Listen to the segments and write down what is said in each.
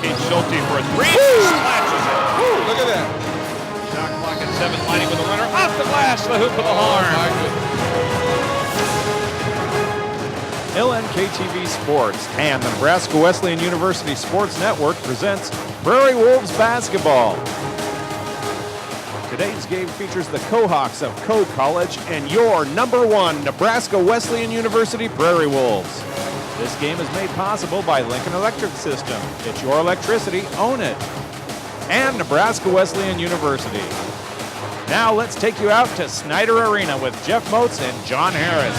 Kate Schulte for a three. Slashes it. Look at that. Shot clock at 7, lining with the runner. Off the glass, the hoop of the horn. LNKTV Sports and the Nebraska Wesleyan University Sports Network presents Prairie Wolves basketball. Today's game features the Cohawks of Code College and your #1 Nebraska Wesleyan University Prairie Wolves. This game is made possible by Lincoln Electric System. It's your electricity, own it. And Nebraska Wesleyan University. Now let's take you out to Snyder Arena with Jeff Moats and John Harris.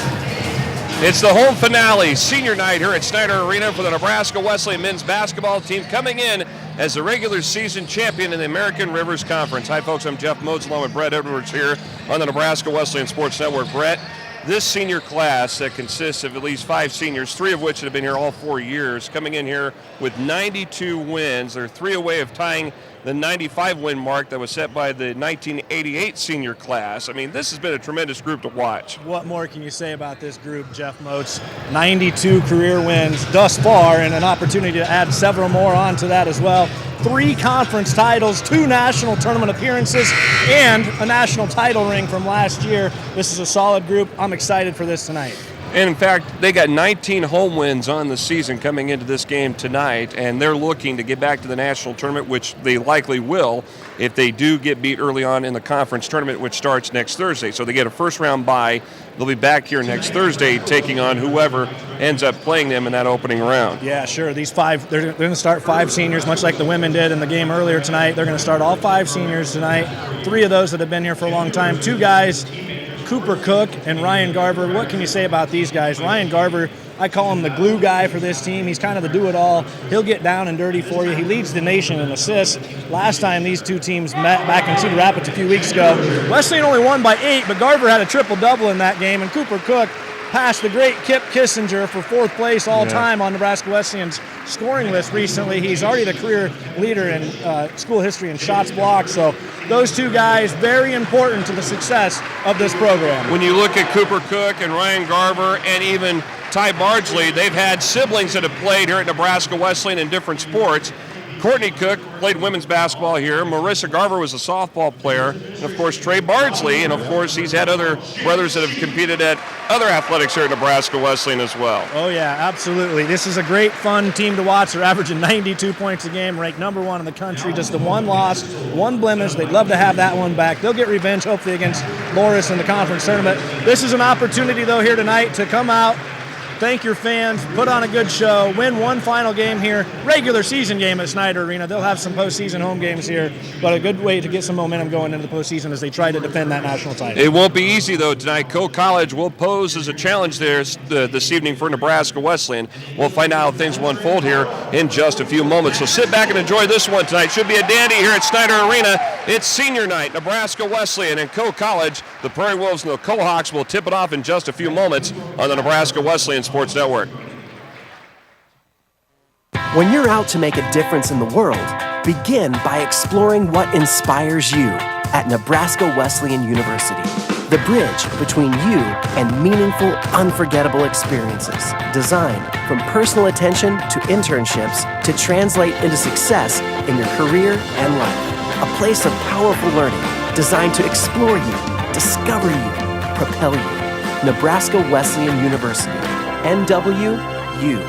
It's the home finale, senior night here at Snyder Arena for the Nebraska Wesleyan men's basketball team, coming in as the regular season champion in the American Rivers Conference. Hi, folks. I'm Jeff Moats along with Brett Edwards here on the Nebraska Wesleyan Sports Network. Brett, this senior class that consists of at least 5 seniors, 3 of which have been here all 4 years, coming in here with 92 wins. They're 3 away of tying the 95-win mark that was set by the 1988 senior class. I mean, this has been a tremendous group to watch. What more can you say about this group, Jeff Moats? 92 career wins thus far, and an opportunity to add several more onto that as well. 3 conference titles, 2 national tournament appearances, and a national title ring from last year. This is a solid group. I'm excited for this tonight. And in fact, they got 19 home wins on the season coming into this game tonight, and they're looking to get back to the national tournament, which they likely will if they do get beat early on in the conference tournament, which starts next Thursday. So they get a first-round bye. They'll be back here next Thursday taking on whoever ends up playing them in that opening round. Yeah, sure. These 5, they're going to start 5 seniors, much like the women did in the game earlier tonight. They're going to start all 5 seniors tonight. 3 of those that have been here for a long time. 2 guys, Cooper Cook and Ryan Garver. What can you say about these guys? Ryan Garver, I call him the glue guy for this team. He's kind of the do-it-all. He'll get down and dirty for you. He leads the nation in assists. Last time these 2 teams met back in Cedar Rapids a few weeks ago, Wesleyan only won by 8, but Garver had a triple-double in that game, and Cooper Cook passed the great Kip Kissinger for 4th place all-time on Nebraska Wesleyan's scoring list recently. He's already the career leader in school history in shots blocked, so those 2 guys, very important to the success of this program. When you look at Cooper Cook and Ryan Garver and even Ty Bardsley, they've had siblings that have played here at Nebraska Wesleyan in different sports. Courtney Cook played women's basketball here. Marissa Garver was a softball player. And, of course, Trey Bardsley. And, of course, he's had other brothers that have competed at other athletics here at Nebraska Wesleyan as well. Oh, yeah, absolutely. This is a great, fun team to watch. They're averaging 92 points a game, ranked #1 in the country. Just the 1 loss, 1 blemish. They'd love to have that one back. They'll get revenge, hopefully, against Loris in the conference tournament. This is an opportunity, though, here tonight to come out, thank your fans, put on a good show, win 1 final game here, regular season game at Snyder Arena. They'll have some postseason home games here, but a good way to get some momentum going into the postseason as they try to defend that national title. It won't be easy, though, tonight. Code College will pose as a challenge there this evening for Nebraska Wesleyan. We'll find out how things will unfold here in just a few moments. So sit back and enjoy this one tonight. Should be a dandy here at Snyder Arena. It's senior night. Nebraska Wesleyan and Code College. The Prairie Wolves and the Cohawks will tip it off in just a few moments on the Nebraska Wesleyan Sports Network. When you're out to make a difference in the world, begin by exploring what inspires you at Nebraska Wesleyan University. The bridge between you and meaningful, unforgettable experiences, designed from personal attention to internships to translate into success in your career and life. A place of powerful learning designed to explore you, discover you, propel you. Nebraska Wesleyan University. NWU.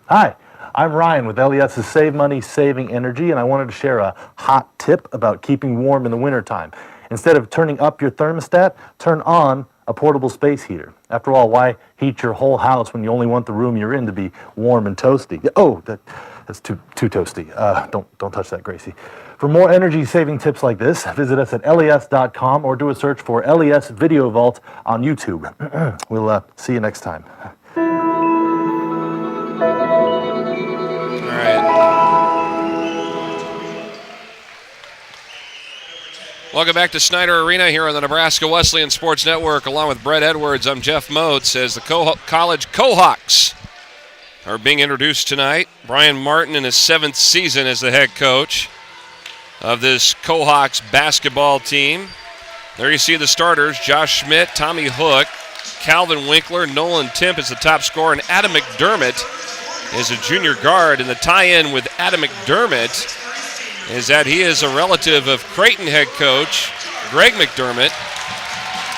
Hi, I'm Ryan with LES's Save Money, Saving Energy, and I wanted to share a hot tip about keeping warm in the wintertime. Instead of turning up your thermostat, turn on a portable space heater. After all, why heat your whole house when you only want the room you're in to be warm and toasty? Oh, that's too toasty. Don't touch that, Gracie. For more energy-saving tips like this, visit us at les.com or do a search for LES Video Vault on YouTube. We'll see you next time. All right. Welcome back to Snyder Arena here on the Nebraska Wesleyan Sports Network. Along with Brett Edwards, I'm Jeff Moats as the college Cohawks are being introduced tonight. Brian Martin in his 7th season as the head coach of this Cohawks basketball team. There you see the starters, Josh Schmidt, Tommy Hook, Calvin Winkler, Nolan Timp is the top scorer, and Adam McDermott is a junior guard, and the tie-in with Adam McDermott is that he is a relative of Creighton head coach Greg McDermott,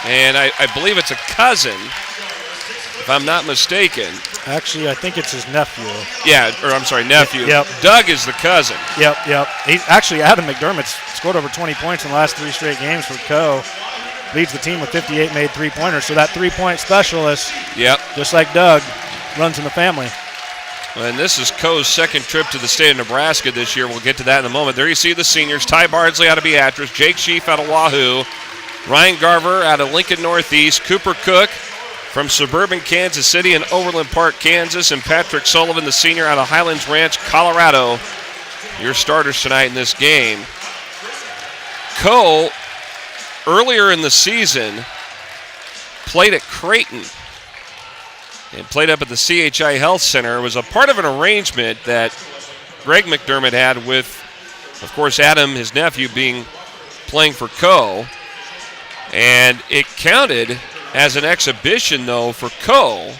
and I believe it's a cousin, if I'm not mistaken. Actually, I think it's his nephew. Yeah, or I'm sorry, nephew. Yep. Doug is the cousin. Yep. He's actually, Adam McDermott's scored over 20 points in the last 3 straight games for Co. Leads the team with 58 made three-pointers. So that three-point specialist, just like Doug, runs in the family. And this is Co's second trip to the state of Nebraska this year. We'll get to that in a moment. There you see the seniors. Ty Bardsley out of Beatrice, Jake Sheaf out of Wahoo, Ryan Garver out of Lincoln Northeast, Cooper Cook from suburban Kansas City and Overland Park, Kansas, and Patrick Sullivan, the senior out of Highlands Ranch, Colorado. Your starters tonight in this game. Co, earlier in the season, played at Creighton and played up at the CHI Health Center. It was a part of an arrangement that Greg McDermott had with, of course, Adam, his nephew, playing for Co. And it counted as an exhibition, though, for Co.,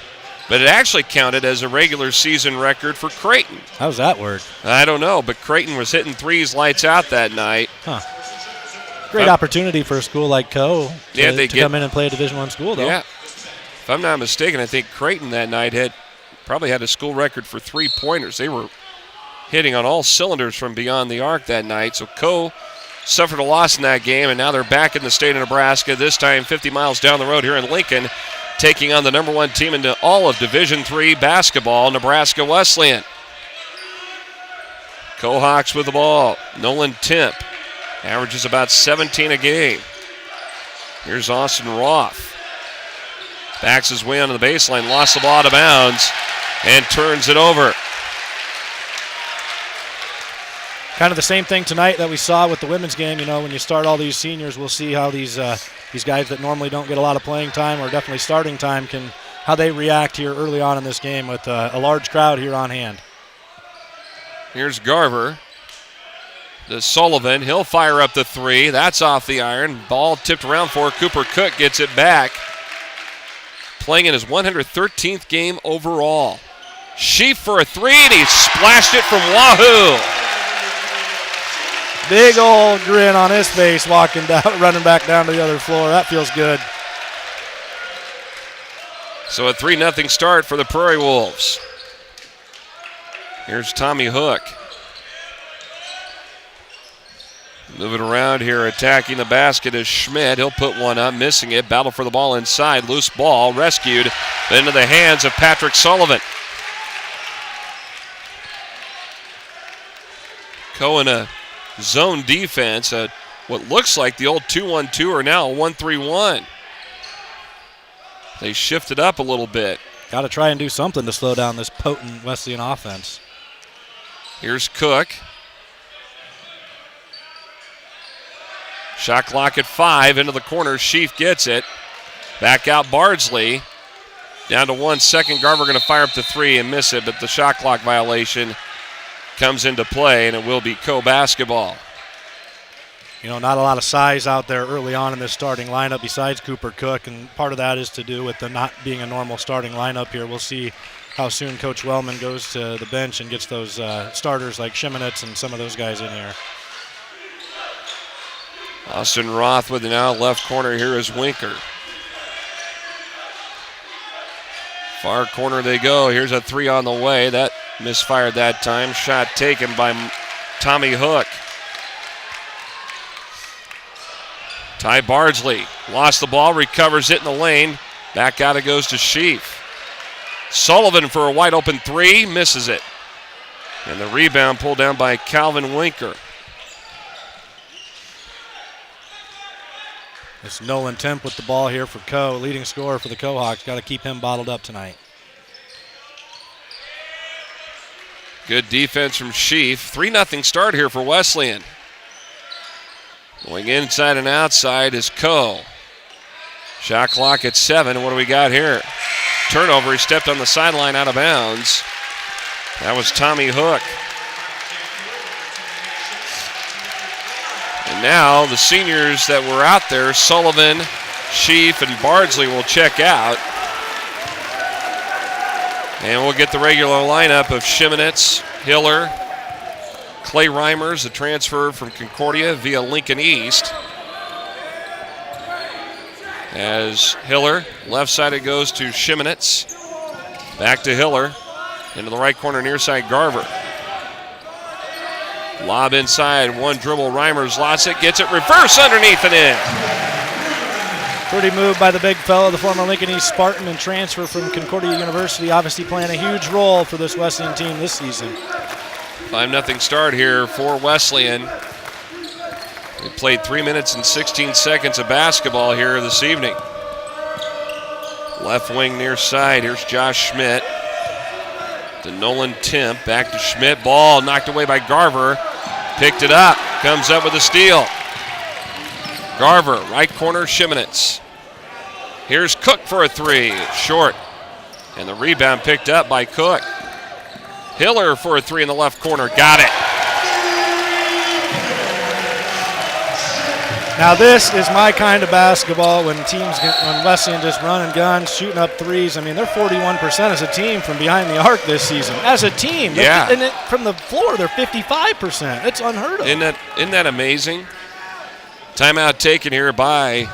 but it actually counted as a regular season record for Creighton. How's that work? I don't know, but Creighton was hitting threes lights out that night. Huh. Great opportunity for a school like Co. to come in and play a Division I school, though. Yeah. If I'm not mistaken, I think Creighton that night probably had a school record for three-pointers. They were hitting on all cylinders from beyond the arc that night. So Co suffered a loss in that game, and now they're back in the state of Nebraska, this time 50 miles down the road here in Lincoln, taking on the number 1 team in all of Division III basketball, Nebraska Wesleyan. Co-Hawks with the ball. Nolan Temp averages about 17 a game. Here's Austin Roth. Backs his way onto the baseline, lost the ball out of bounds, and turns it over. Kind of the same thing tonight that we saw with the women's game. You know, when you start all these seniors, we'll see how these guys that normally don't get a lot of playing time or definitely starting time how they react here early on in this game with a large crowd here on hand. Here's Garver. To Sullivan. He'll fire up the three. That's off the iron. Ball tipped around for Cooper Cook. Gets it back. Playing in his 113th game overall. Sheaf for a three, and he splashed it from Wahoo. Big old grin on his face walking down, running back down to the other floor. That feels good. So a 3-0 start for the Prairie Wolves. Here's Tommy Hook. Moving around here, attacking the basket is Schmidt. He'll put one up, missing it. Battle for the ball inside. Loose ball, rescued into the hands of Patrick Sullivan. Co in a zone defense. What looks like the old 2-1-2 are now a 1-3-1. They shifted up a little bit. Got to try and do something to slow down this potent Wesleyan offense. Here's Cook. Shot clock at 5, into the corner. Sheaf gets it. Back out Bardsley. Down to 1 second. Garver going to fire up the three and miss it, but the shot clock violation comes into play, and it will be Co basketball. You know, not a lot of size out there early on in this starting lineup besides Cooper Cook, and part of that is to do with the not being a normal starting lineup here. We'll see how soon Coach Wellman goes to the bench and gets those starters like Shimonitz and some of those guys in here. Austin Roth with it now. Left corner here is Winker. Far corner they go. Here's a three on the way. That misfired that time. Shot taken by Tommy Hook. Ty Bardsley lost the ball, recovers it in the lane. Back out it goes to Sheaf. Sullivan for a wide open three, misses it. And the rebound pulled down by Calvin Winker. It's Nolan Temp with the ball here for Co, leading scorer for the Co-Hawks. Got to keep him bottled up tonight. Good defense from Sheaf. 3-0 start here for Wesleyan. Going inside and outside is Co. Shot clock at 7. What do we got here? Turnover. He stepped on the sideline out of bounds. That was Tommy Hook. And now the seniors that were out there, Sullivan, Sheaf, and Bardsley will check out. And we'll get the regular lineup of Shimonitz, Hiller, Clay Reimers, a transfer from Concordia via Lincoln East. As Hiller, left side it goes to Shimonitz. Back to Hiller. Into the right corner, near side, Garver. Lob inside, one dribble, Reimers lost it, gets it, reverse underneath and in. Pretty move by the big fellow, the former Lincoln East Spartan and transfer from Concordia University, obviously playing a huge role for this Wesleyan team this season. 5-0 start here for Wesleyan. They played 3 minutes and 16 seconds of basketball here this evening. Left wing near side, here's Josh Schmidt. To Nolan Timp, back to Schmidt. Ball knocked away by Garver. Picked it up, comes up with a steal. Garver, right corner, Shimonitz. Here's Cook for a three, short. And the rebound picked up by Cook. Hiller for a three in the left corner, got it. Now this is my kind of basketball when Wesleyan just running guns, shooting up threes. I mean, they're 41% as a team from behind the arc this season. As a team, yeah. And from the floor, they're 55%. It's unheard of. Isn't that amazing? Timeout taken here by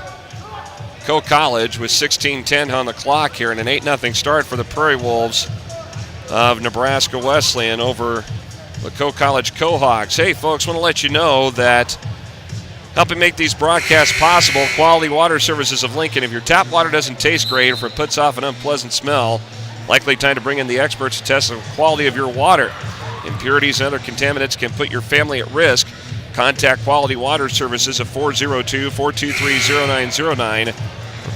Coe College with 16:10 on the clock here, and an 8-0 start for the Prairie Wolves of Nebraska Wesleyan over the Coe College Cohawks. Hey, folks, want to let you know that helping make these broadcasts possible, Quality Water Services of Lincoln. If your tap water doesn't taste great or if it puts off an unpleasant smell, likely time to bring in the experts to test the quality of your water. Impurities and other contaminants can put your family at risk. Contact Quality Water Services at 402-423-0909 or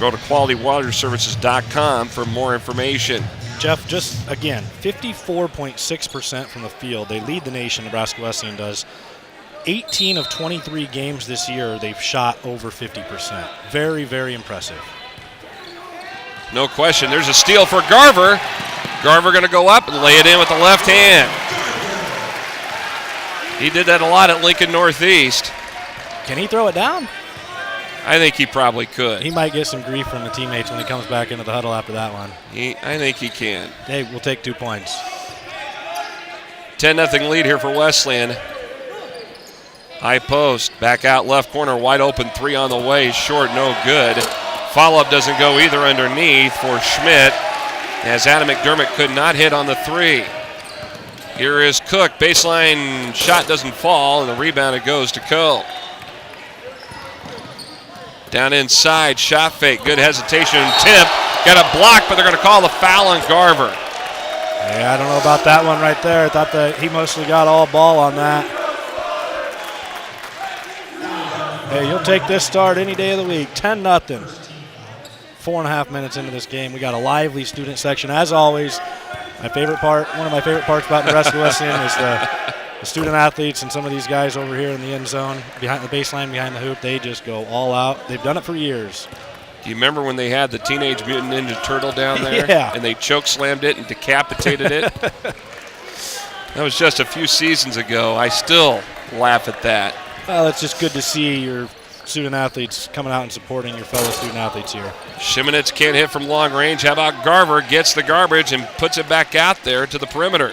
go to qualitywaterservices.com for more information. Jeff, just again, 54.6% from the field. They lead the nation, Nebraska Wesleyan does. 18 of 23 games this year, they've shot over 50%. Very, very impressive. No question. There's a steal for Garver. Garver going to go up and lay it in with the left hand. He did that a lot at Lincoln Northeast. Can he throw it down? I think he probably could. He might get some grief from the teammates when he comes back into the huddle after that one. I think he can. Hey, we'll take 2 points. 10-0 lead here for Wesleyan. High post, back out left corner, wide open three on the way, short, no good. Follow-up doesn't go either underneath for Schmidt, as Adam McDermott could not hit on the three. Here is Cook, baseline shot doesn't fall, and the rebound it goes to Coe. Down inside, shot fake, good hesitation, Timp got a block, but they're going to call the foul on Garver. Yeah, I don't know about that one right there. I thought that he mostly got all ball on that. Hey, you'll take this start any day of the week. 10-0. 4.5 minutes into this game. We got a lively student section. As always, my favorite part, one of my favorite parts about Nebraska Wesleyan is the student athletes and some of these guys over here in the end zone, behind the baseline, behind the hoop. They just go all out. They've done it for years. Do you remember when they had the Teenage Mutant Ninja Turtle down there? Yeah. And they choke slammed it and decapitated it? That was just a few seasons ago. I still laugh at that. Well, it's just good to see your student athletes coming out and supporting your fellow student athletes here. Shimonitz can't hit from long range. How about Garver gets the garbage and puts it back out there to the perimeter.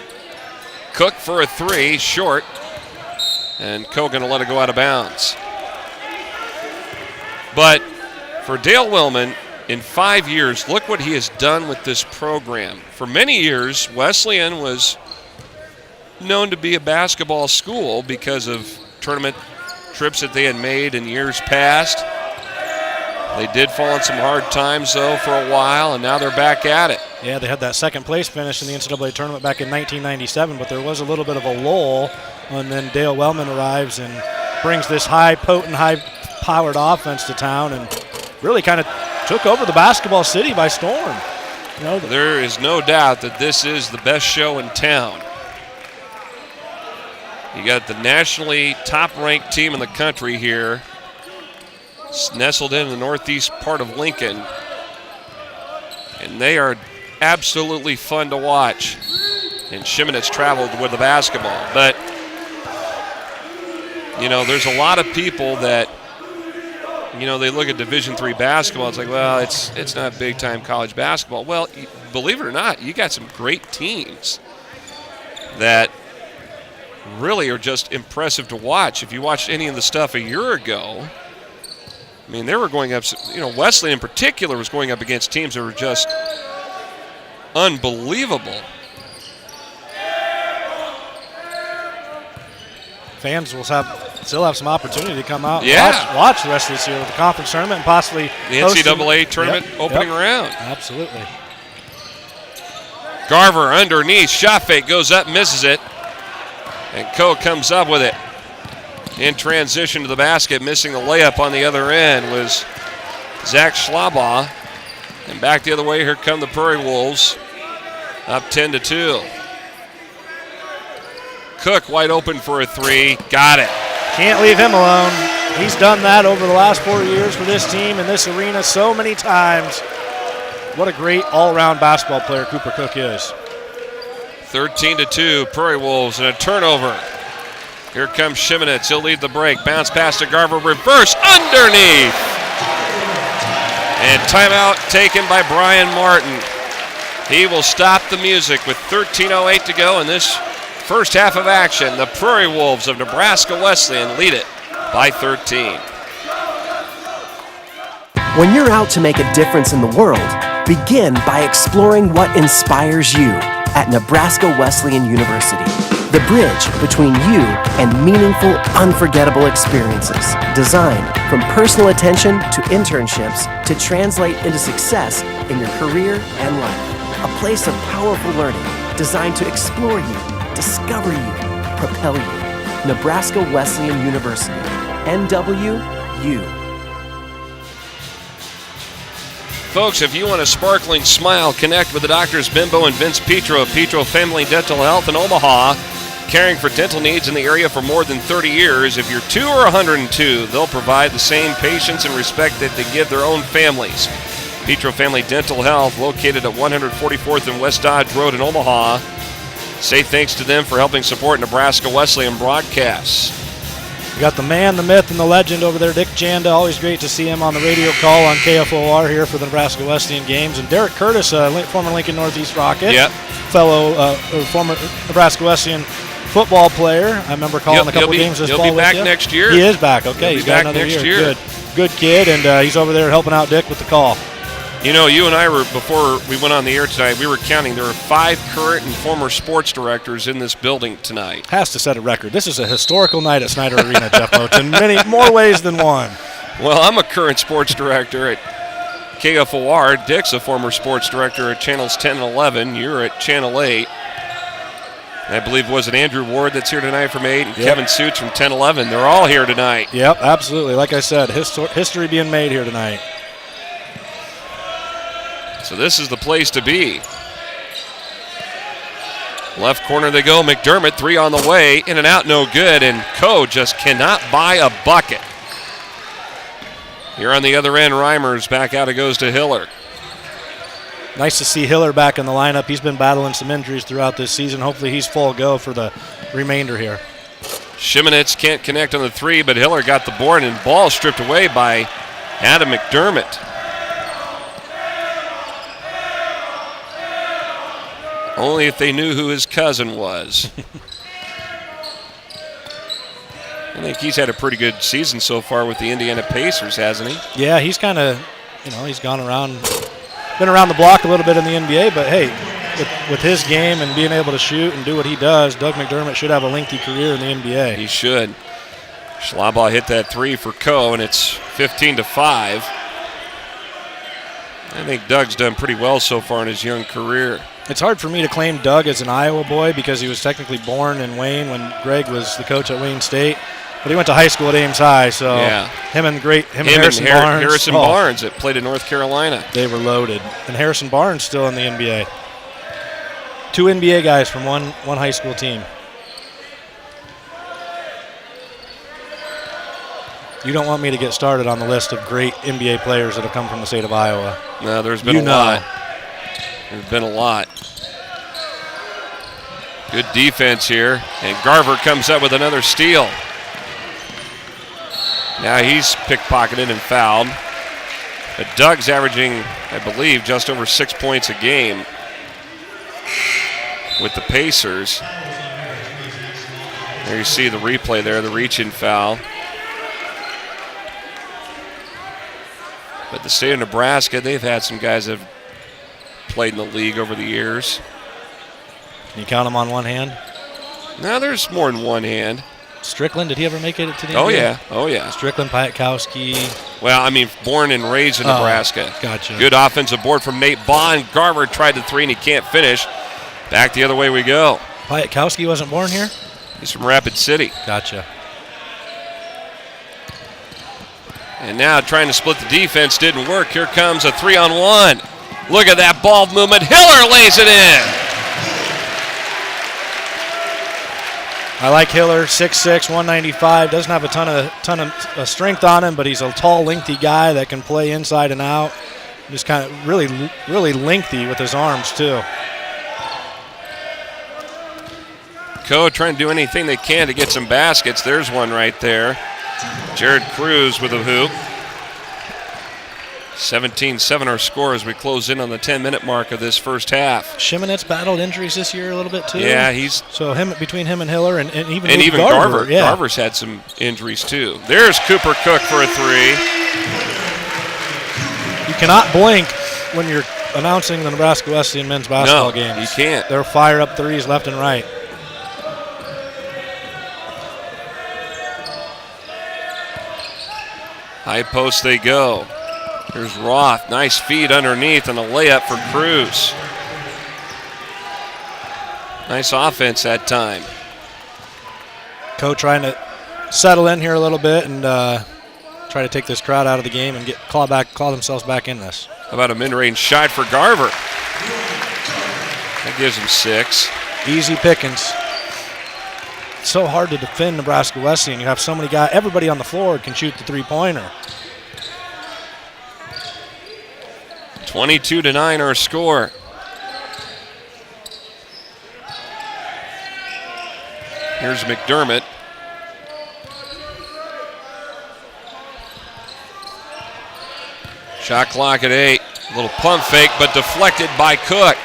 Cook for a three, short. And Coe going to let it go out of bounds. But for Dale Willman, in 5 years, look what he has done with this program. For many years, Wesleyan was known to be a basketball school because of tournament trips that they had made in years past. They did fall in some hard times, though, for a while, and now they're back at it. Yeah, they had that second place finish in the NCAA tournament back in 1997, but there was a little bit of a lull, and then Dale Wellman arrives and brings this high-potent, high-powered offense to town and really kind of took over the basketball city by storm. You know, there is no doubt that this is the best show in town. You got the nationally top-ranked team in the country here, nestled in the northeast part of Lincoln, and they are absolutely fun to watch. And Shimonitz traveled with the basketball. But, you know, there's a lot of people that they look at Division III basketball. It's like, well, it's not big-time college basketball. Well, believe it or not, you got some great teams that really are just impressive to watch. If you watched any of the stuff a year ago, I mean, they were going up, Wesleyan in particular was going up against teams that were just unbelievable. Fans will still have some opportunity to come out Yeah. and watch the rest of this year with the conference tournament and possibly The host NCAA tournament opening round. Absolutely. Garver underneath, shot fake, goes up, misses it. And Coe comes up with it. In transition to the basket, missing the layup on the other end was Zach Schlabaugh. And back the other way, here come the Prairie Wolves, up 10-2. Cook wide open for a three, got it. Can't leave him alone. He's done that over the last 4 years for this team in this arena so many times. What a great all-around basketball player Cooper Cook is. 13-2, Prairie Wolves, and a turnover. Here comes Shimonitz. He'll lead the break. Bounce pass to Garver. Reverse underneath. And timeout taken by Brian Martin. He will stop the music with 13:08 to go in this first half of action. The Prairie Wolves of Nebraska Wesleyan lead it by 13. When you're out to make a difference in the world, begin by exploring what inspires you at Nebraska Wesleyan University. The bridge between you and meaningful, unforgettable experiences. Designed from personal attention to internships to translate into success in your career and life. A place of powerful learning designed to explore you, discover you, propel you. Nebraska Wesleyan University. NWU. Folks, if you want a sparkling smile, connect with the doctors Bimbo and Vince Petro of Petro Family Dental Health in Omaha, caring for dental needs in the area for more than 30 years. If you're 2 or 102, they'll provide the same patience and respect that they give their own families. Petro Family Dental Health, located at 144th and West Dodge Road in Omaha. Say thanks to them for helping support Nebraska Wesleyan broadcasts. We got the man, the myth, and the legend over there, Dick Janda. Always great to see him on the radio call on KFOR here for the Nebraska Wesleyan games. And Derek Curtis, former Lincoln Northeast Rocket, fellow former Nebraska Wesleyan football player. I remember calling a couple games this fall. He'll be back next year. He is back. Okay, he's got another year. Good kid, and he's over there helping out Dick with the call. You know, you and I were, before we went on the air tonight, we were counting. There are 5 current and former sports directors in this building tonight. Has to set a record. This is a historical night at Snyder Arena, Jeff Moats, in many more ways than one. Well, I'm a current sports director at KFOR. Dick's a former sports director at Channels 10 and 11. You're at Channel 8. I believe, was it Andrew Ward that's here tonight from 8 and Kevin Suits from 10-11. They're all here tonight. Yep, absolutely. Like I said, history being made here tonight. So this is the place to be. Left corner they go. McDermott, 3 on the way. In and out, no good. And Coe just cannot buy a bucket. Here on the other end, Reimers. Back out it goes to Hiller. Nice to see Hiller back in the lineup. He's been battling some injuries throughout this season. Hopefully he's full go for the remainder here. Shimonitz can't connect on the 3, but Hiller got the board and ball stripped away by Adam McDermott. Only if they knew who his cousin was. I think he's had a pretty good season so far with the Indiana Pacers, hasn't he? Yeah, he's kind of, he's gone around, been around the block a little bit in the NBA, but hey, with his game and being able to shoot and do what he does, Doug McDermott should have a lengthy career in the NBA. He should. Schlabaugh hit that 3 for Coe, and it's 15-5. I think Doug's done pretty well so far in his young career. It's hard for me to claim Doug as an Iowa boy because he was technically born in Wayne when Greg was the coach at Wayne State. But he went to high school at Ames High, so him and Harrison Barnes. Harrison Barnes that played in North Carolina. They were loaded. And Harrison Barnes still in the NBA. 2 NBA guys from one high school team. You don't want me to get started on the list of great NBA players that have come from the state of Iowa. No, there's been a lot. There's been a lot. Good defense here. And Garver comes up with another steal. Now he's pickpocketed and fouled. But Doug's averaging, I believe, just over 6 points a game with the Pacers. There you see the replay there, the reach-in foul. But the state of Nebraska, they've had some guys that have played in the league over the years. Can you count them on one hand? Now there's more than one hand. Strickland, did he ever make it to the Oh, NBA? yeah. Oh, yeah. Strickland, Piatkowski. Well, I mean, born and raised in Nebraska. Gotcha. Good offensive board from Nate Bond. Garver tried the three, and he can't finish. Back the other way we go. Piatkowski wasn't born here? He's from Rapid City. Gotcha. And now trying to split the defense didn't work. Here comes a 3-on-1. Look at that ball movement. Hiller lays it in. I like Hiller, 6'6", 195. Doesn't have a ton of strength on him, but he's a tall, lengthy guy that can play inside and out. Just kind of really lengthy with his arms, too. Co trying to do anything they can to get some baskets. There's one right there. Jared Cruz with a hoop. 17-7 our score as we close in on the 10-minute mark of this first half. Shimonet's battled injuries this year a little bit too. Yeah, he's so between him and Hiller and even Garver. Yeah. Garver's had some injuries too. There's Cooper Cook for a three. You cannot blink when you're announcing the Nebraska Wesleyan men's basketball games. You can't. They're fire up threes left and right. High post they go. Here's Roth. Nice feed underneath and a layup for Cruz. Nice offense that time. Coach trying to settle in here a little bit and try to take this crowd out of the game and claw themselves back in this. How about a mid-range shot for Garver? That gives him 6. Easy pickings. It's so hard to defend Nebraska Wesleyan. You have so many guys. Everybody on the floor can shoot the three-pointer. 22-9 our score. Here's McDermott. Shot clock at 8. A little pump fake, but deflected by Cook.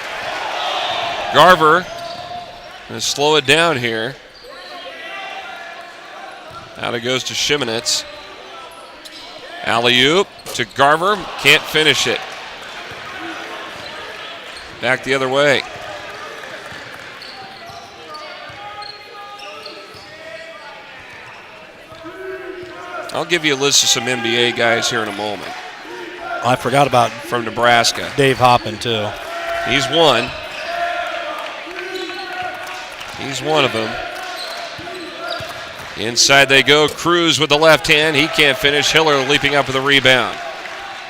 Garver going to slow it down here. Out it goes to Shimonetz. Alley-oop to Garver. Can't finish it. Back the other way. I'll give you a list of some NBA guys here in a moment. I forgot about from Nebraska. Dave Hoppin, too. He's one. He's one of them. Inside they go. Cruz with the left hand. He can't finish. Hiller leaping up with a rebound.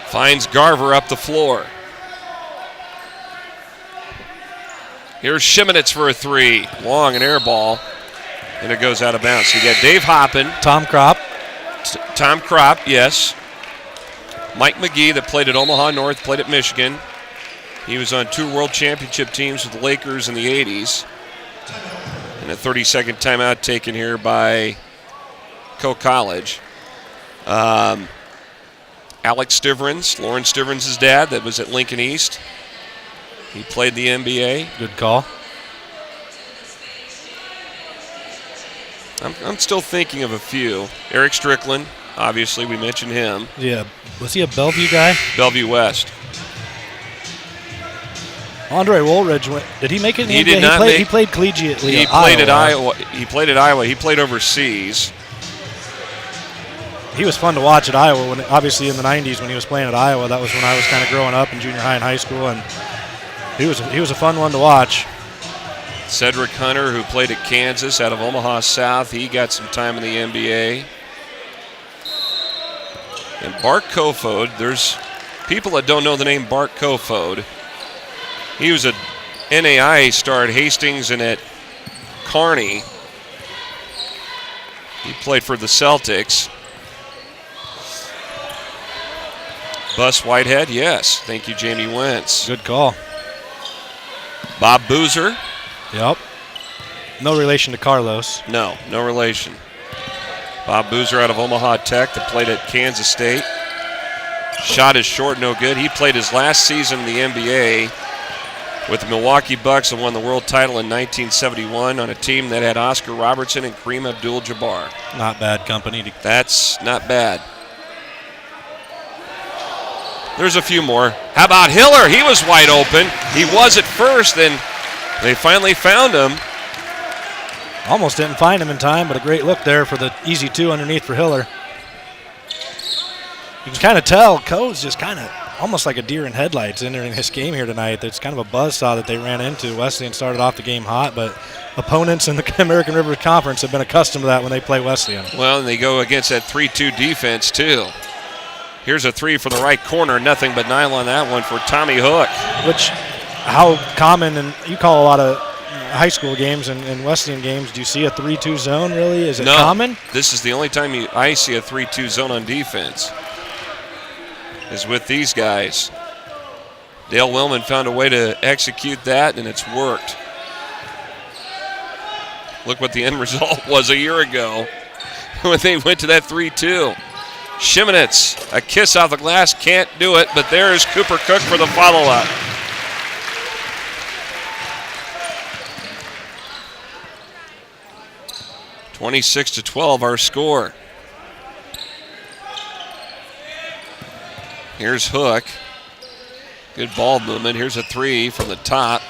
Finds Garver up the floor. Here's Shimonetz for a three. Long, an air ball. And it goes out of bounds. So you got Dave Hoppin. Tom Kropp. Tom Kropp, yes. Mike McGee that played at Omaha North, played at Michigan. He was on 2 world championship teams with the Lakers in the 80s. And a 30-second timeout taken here by Co College. Alex Stivrins, Lauren Stivrins' dad, that was at Lincoln East. He played the NBA. Good call. I'm still thinking of a few. Eric Strickland, obviously, we mentioned him. Yeah. Was he a Bellevue guy? Bellevue West. Andre Woolridge, did he make it in the NBA? Did not he played collegiately. He played at Iowa. He played at Iowa. He played overseas. He was fun to watch at Iowa. Obviously in the 90s when he was playing at Iowa, that was when I was kind of growing up in junior high and high school, and he was a fun one to watch. Cedric Hunter, who played at Kansas out of Omaha South, he got some time in the NBA. And Bart Kofod, there's people that don't know the name Bart Kofod. He was a NAIA star at Hastings and at Kearney. He played for the Celtics. Bus Whitehead, yes. Thank you, Jamie Wentz. Good call. Bob Boozer. Yep. No relation to Carlos. No relation. Bob Boozer out of Omaha Tech that played at Kansas State. Shot is short, no good. He played his last season in the NBA with the Milwaukee Bucks and won the world title in 1971 on a team that had Oscar Robertson and Kareem Abdul-Jabbar. Not bad company. That's not bad. There's a few more. How about Hiller? He was wide open. He was at first, and they finally found him. Almost didn't find him in time, but a great look there for the easy two underneath for Hiller. You can kind of tell Coe's just kind of almost like a deer in headlights entering this game here tonight. There's kind of a buzzsaw that they ran into. Wesleyan started off the game hot, but opponents in the American River Conference have been accustomed to that when they play Wesleyan. Well, and they go against that 3-2 defense, too. Here's a three from the right corner. Nothing but nylon on that one for Tommy Hook. Which, how common, and you call a lot of high school games and Wesleyan games, do you see a 3-2 zone really? Is it common? This is the only time I see a 3-2 zone on defense, is with these guys. Dale Willman found a way to execute that, and it's worked. Look what the end result was a year ago when they went to that 3-2. Shimonitz, a kiss off the glass, can't do it, but there's Cooper Cook for the follow-up. (26-12) our score. Here's Hook. Good ball movement. Here's a three from the top.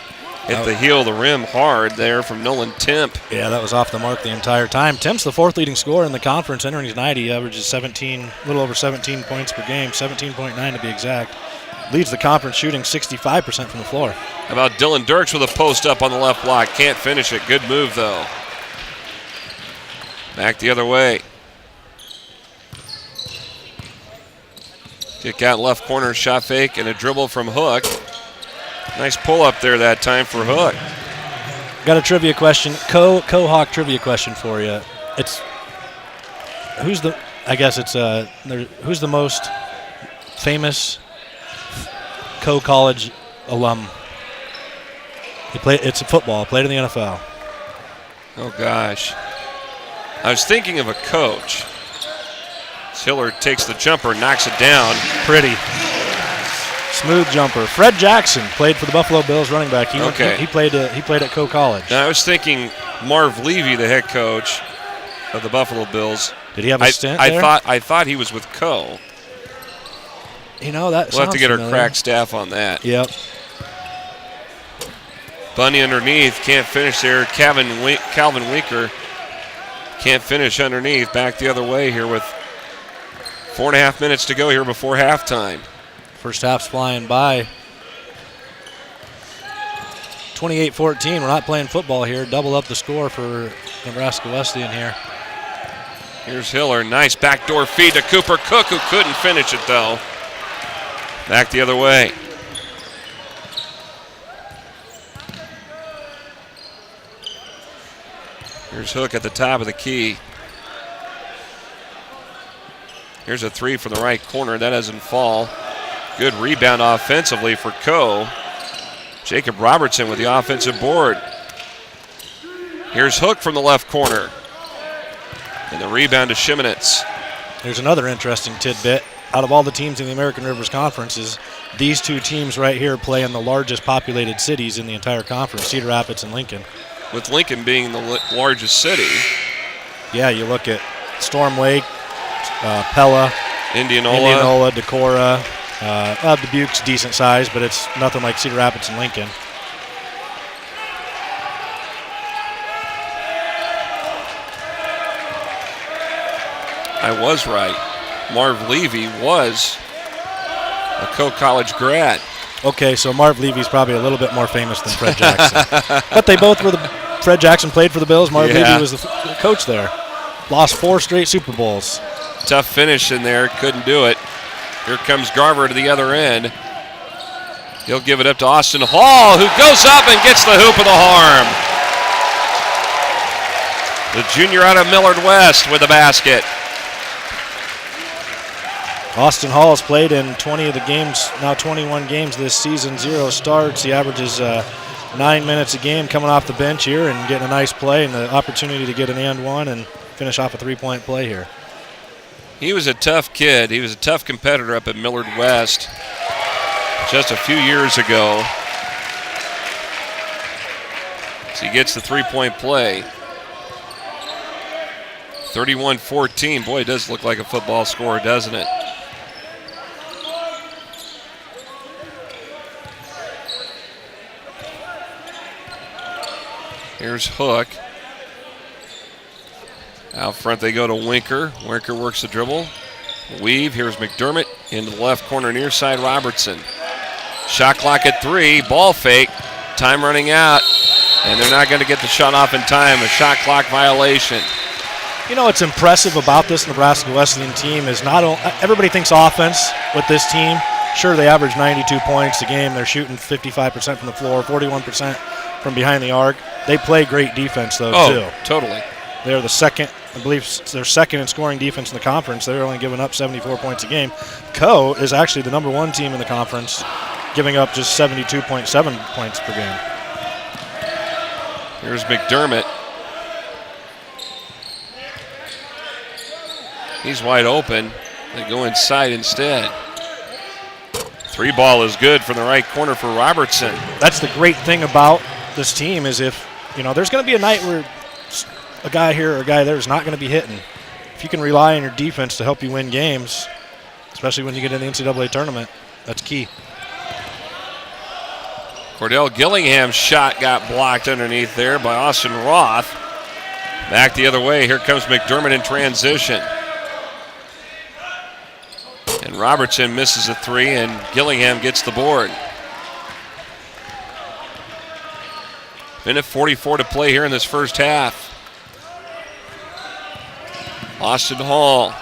Hit the heel of the rim hard there from Nolan Temp. Yeah, that was off the mark the entire time. Temp's the fourth leading scorer in the conference. Entering his night, he averages a little over 17 points per game, 17.9 to be exact. Leads the conference shooting 65% from the floor. How about Dylan Dirks with a post up on the left block? Can't finish it. Good move, though. Back the other way. Kick out left corner, shot fake, and a dribble from Hook. Nice pull up there that time for Hook. Got a trivia question, Co-Hawk trivia question for you. Who's the most famous Co-college alum? It's football. Played in the NFL. Oh gosh, I was thinking of a coach. Hiller takes the jumper, knocks it down. Pretty. Smooth jumper. Fred Jackson played for the Buffalo Bills, running back. He played at Coe College. Now, I was thinking Marv Levy, the head coach of the Buffalo Bills. Did he have a stint there? I thought he was with Coe. You know, that we'll have to get familiar. our crack staff on that. Yep. Bunny underneath, can't finish there. Calvin Winker can't finish underneath. Back the other way here with 4.5 minutes to go here before halftime. First half's flying by. 28-14. We're not playing football here. Double up the score for Nebraska Wesleyan here. Here's Hiller. Nice backdoor feed to Cooper Cook, who couldn't finish it, though. Back the other way. Here's Hook at the top of the key. Here's a three from the right corner. That doesn't fall. Good rebound offensively for Coe. Jacob Robertson with the offensive board. Here's Hook from the left corner. And the rebound to Shimonitz. There's another interesting tidbit. Out of all the teams in the American Rivers Conference, these two teams right here play in the largest populated cities in the entire conference, Cedar Rapids and Lincoln. With Lincoln being the largest city. Yeah, you look at Storm Lake, Pella, Indianola, Decorah. Dubuque's decent size, but it's nothing like Cedar Rapids and Lincoln. I was right. Marv Levy was a Coe College grad. Okay, so Marv Levy's probably a little bit more famous than Fred Jackson. But they both were Fred Jackson played for the Bills. Marv Levy was the coach there. Lost 4 straight Super Bowls. Tough finish in there. Couldn't do it. Here comes Garver to the other end. He'll give it up to Austin Hall, who goes up and gets the hoop of the arm. The junior out of Millard West with a basket. Austin Hall has played in 20 of the games, now 21 games this season, 0 starts. He averages 9 minutes a game coming off the bench here and getting a nice play and the opportunity to get an and one and finish off a three-point play here. He was a tough kid. He was a tough competitor up at Millard West just a few years ago. So he gets the three-point play. 31-14. Boy, it does look like a football score, doesn't it? Here's Hook. Out front they go to Winker. Winker works the dribble. Weave. Here's McDermott into the left corner near side Robertson. Shot clock at 3. Ball fake. Time running out. And they're not going to get the shot off in time. A shot clock violation. You know what's impressive about this Nebraska Wesleyan team is not only everybody thinks offense with this team. Sure, they average 92 points a game. They're shooting 55% from the floor, 41% from behind the arc. They play great defense, though, too. Oh, totally. They're the second, I believe they're second in scoring defense in the conference. They're only giving up 74 points a game. Co is actually the number 1 team in the conference, giving up just 72.7 points per game. Here's McDermott. He's wide open. They go inside instead. 3 ball is good from the right corner for Robertson. That's the great thing about this team is if, there's going to be a night where a guy here or a guy there is not going to be hitting. If you can rely on your defense to help you win games, especially when you get in the NCAA tournament, that's key. Cordell Gillingham's shot got blocked underneath there by Austin Roth. Back the other way. Here comes McDermott in transition. And Robertson misses a 3, and Gillingham gets the board. Minute 44 to play here in this first half. Austin Hall.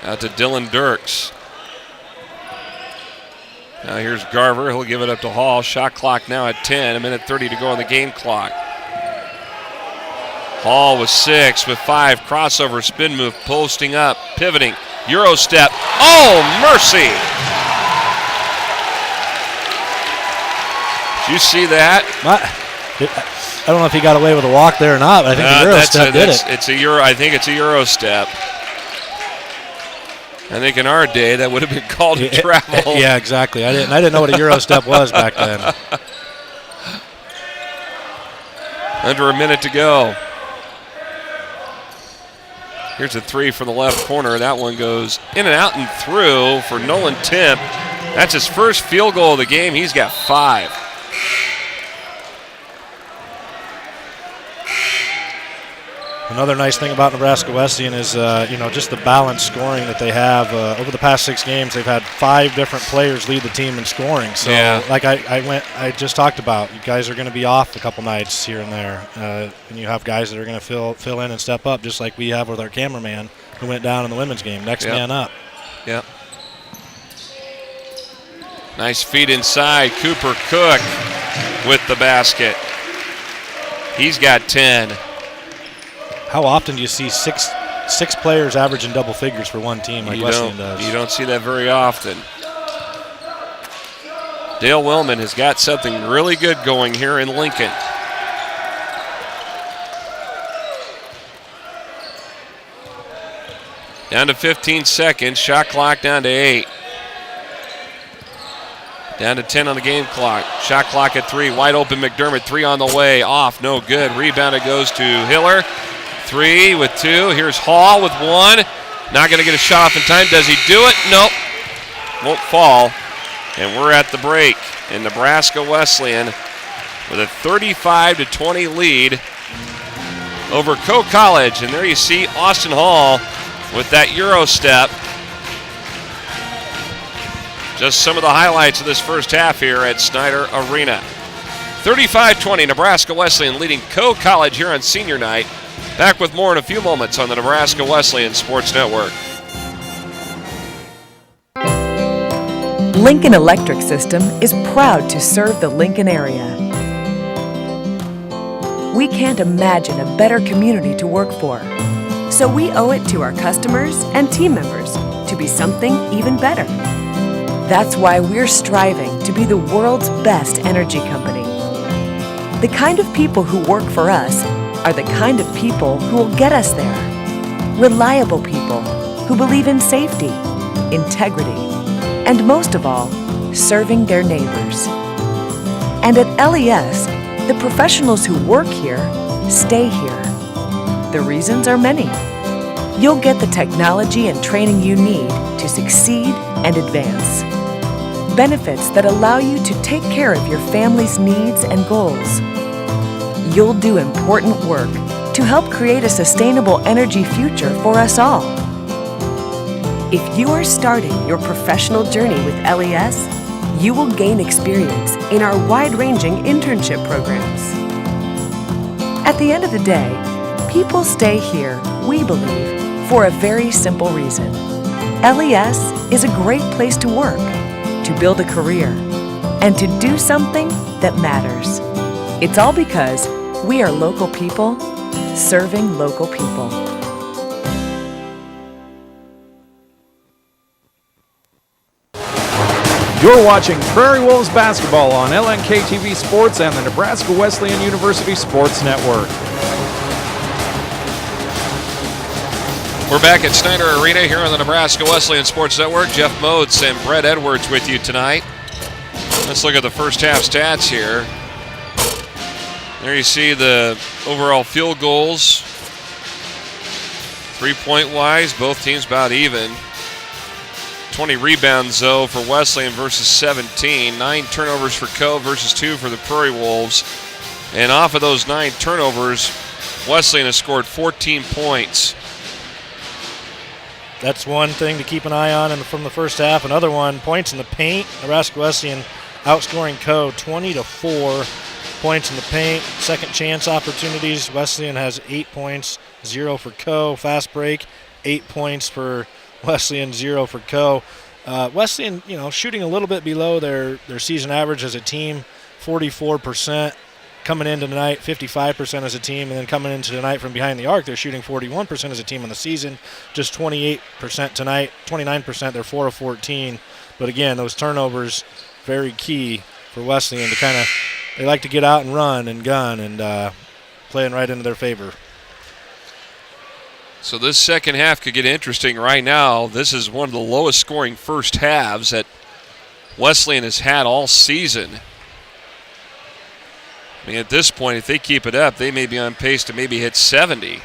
Out to Dylan Dirks. Now here's Garver. He'll give it up to Hall. Shot clock now at 10. A minute 30 to go on the game clock. Hall with 6, with 5. Crossover, spin move, posting up, pivoting. Euro step. Oh, mercy. Did you see that? I don't know if he got away with a walk there or not, but I think the Euro step did it. It's a Euro. I think it's a Euro step. I think in our day that would have been called a travel. Yeah, exactly. I didn't know what a Euro step was back then. Under a minute to go. Here's a 3 from the left corner. That one goes in and out and through for Nolan Timp. That's his first field goal of the game. He's got 5. Another nice thing about Nebraska Wesleyan is, just the balanced scoring that they have. Over the past 6 games, they've had 5 different players lead the team in scoring. So, like I just talked about, you guys are going to be off a couple nights here and there, and you have guys that are going to fill in and step up, just like we have with our cameraman who went down in the women's game. Next man up. Yep. Nice feed inside. Cooper Cook with the basket. He's got 10. How often do you see six players averaging double figures for one team like Wesleyan does? You don't see that very often. Dale Wellman has got something really good going here in Lincoln. Down to 15 seconds. Shot clock down to 8. Down to 10 on the game clock. Shot clock at 3. Wide open McDermott. 3 on the way. Off. No good. Rebound. It goes to Hiller. 3 with 2. Here's Hall with 1. Not going to get a shot off in time. Does he do it? Nope. Won't fall. And we're at the break. And Nebraska Wesleyan with a 35-20 lead over Coe College. And there you see Austin Hall with that Euro step. Just some of the highlights of this first half here at Snyder Arena. 35-20, Nebraska Wesleyan leading Coe College here on senior night. Back with more in a few moments on the Nebraska Wesleyan Sports Network. Lincoln Electric System is proud to serve the Lincoln area. We can't imagine a better community to work for, so we owe it to our customers and team members to be something even better. That's why we're striving to be the world's best energy company. The kind of people who work for us are the kind of people who will get us there. Reliable people who believe in safety, integrity, and most of all, serving their neighbors. And at LES, the professionals who work here stay here. The reasons are many. You'll get the technology and training you need to succeed and advance. Benefits that allow you to take care of your family's needs and goals. You'll do important work to help create a sustainable energy future for us all. If you are starting your professional journey with LES, you will gain experience in our wide-ranging internship programs. At the end of the day, people stay here, we believe, for a very simple reason. LES is a great place to work, to build a career, and to do something that matters. It's all because we are local people serving local people. You're watching Prairie Wolves basketball on LNK TV Sports and the Nebraska Wesleyan University Sports Network. We're back at Snyder Arena here on the Nebraska Wesleyan Sports Network. Jeff Modes and Brett Edwards with you tonight. Let's look at the first half stats here. There you see the overall field goals. 3-point wise, both teams about even. 20 rebounds, though, for Wesleyan versus 17. 9 turnovers for Co versus 2 for the Prairie Wolves. And off of those 9 turnovers, Wesleyan has scored 14 points. That's one thing to keep an eye on from the first half. Another one, points in the paint. Nebraska Wesleyan outscoring Co 20-4. Points in the paint. Second chance opportunities. Wesleyan has 8 points, 0 for Co. Fast break, 8 points for Wesleyan, 0 for Co. Wesleyan, shooting a little bit below their season average as a team, 44%. Coming into tonight, 55% as a team, and then coming into tonight from behind the arc, they're shooting 41% as a team on the season, just 28% tonight, 29%, they're 4 of 14. But again, those turnovers, very key for Wesleyan to kind of, they like to get out and run and gun and playing right into their favor. So this second half could get interesting right now. This is one of the lowest scoring first halves that Wesleyan has had all season. I mean, at this point, if they keep it up, they may be on pace to maybe hit 70.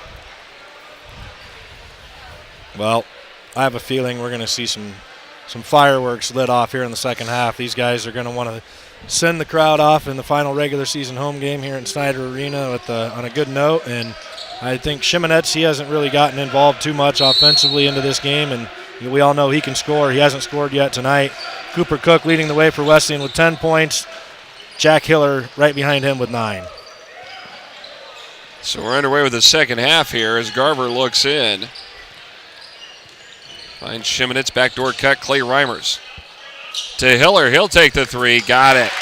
Well, I have a feeling we're going to see some fireworks lit off here in the second half. These guys are going to want to send the crowd off in the final regular season home game here in Snyder Arena on a good note. And I think Shimonetz, he hasn't really gotten involved too much offensively into this game, and we all know he can score. He hasn't scored yet tonight. Cooper Cook leading the way for Wesleyan with 10 points. Jack Hiller right behind him with 9. So we're underway with the second half here as Garver looks in. Finds Shimonetz, backdoor cut, Clay Reimers. To Hiller, he'll take the 3, got it.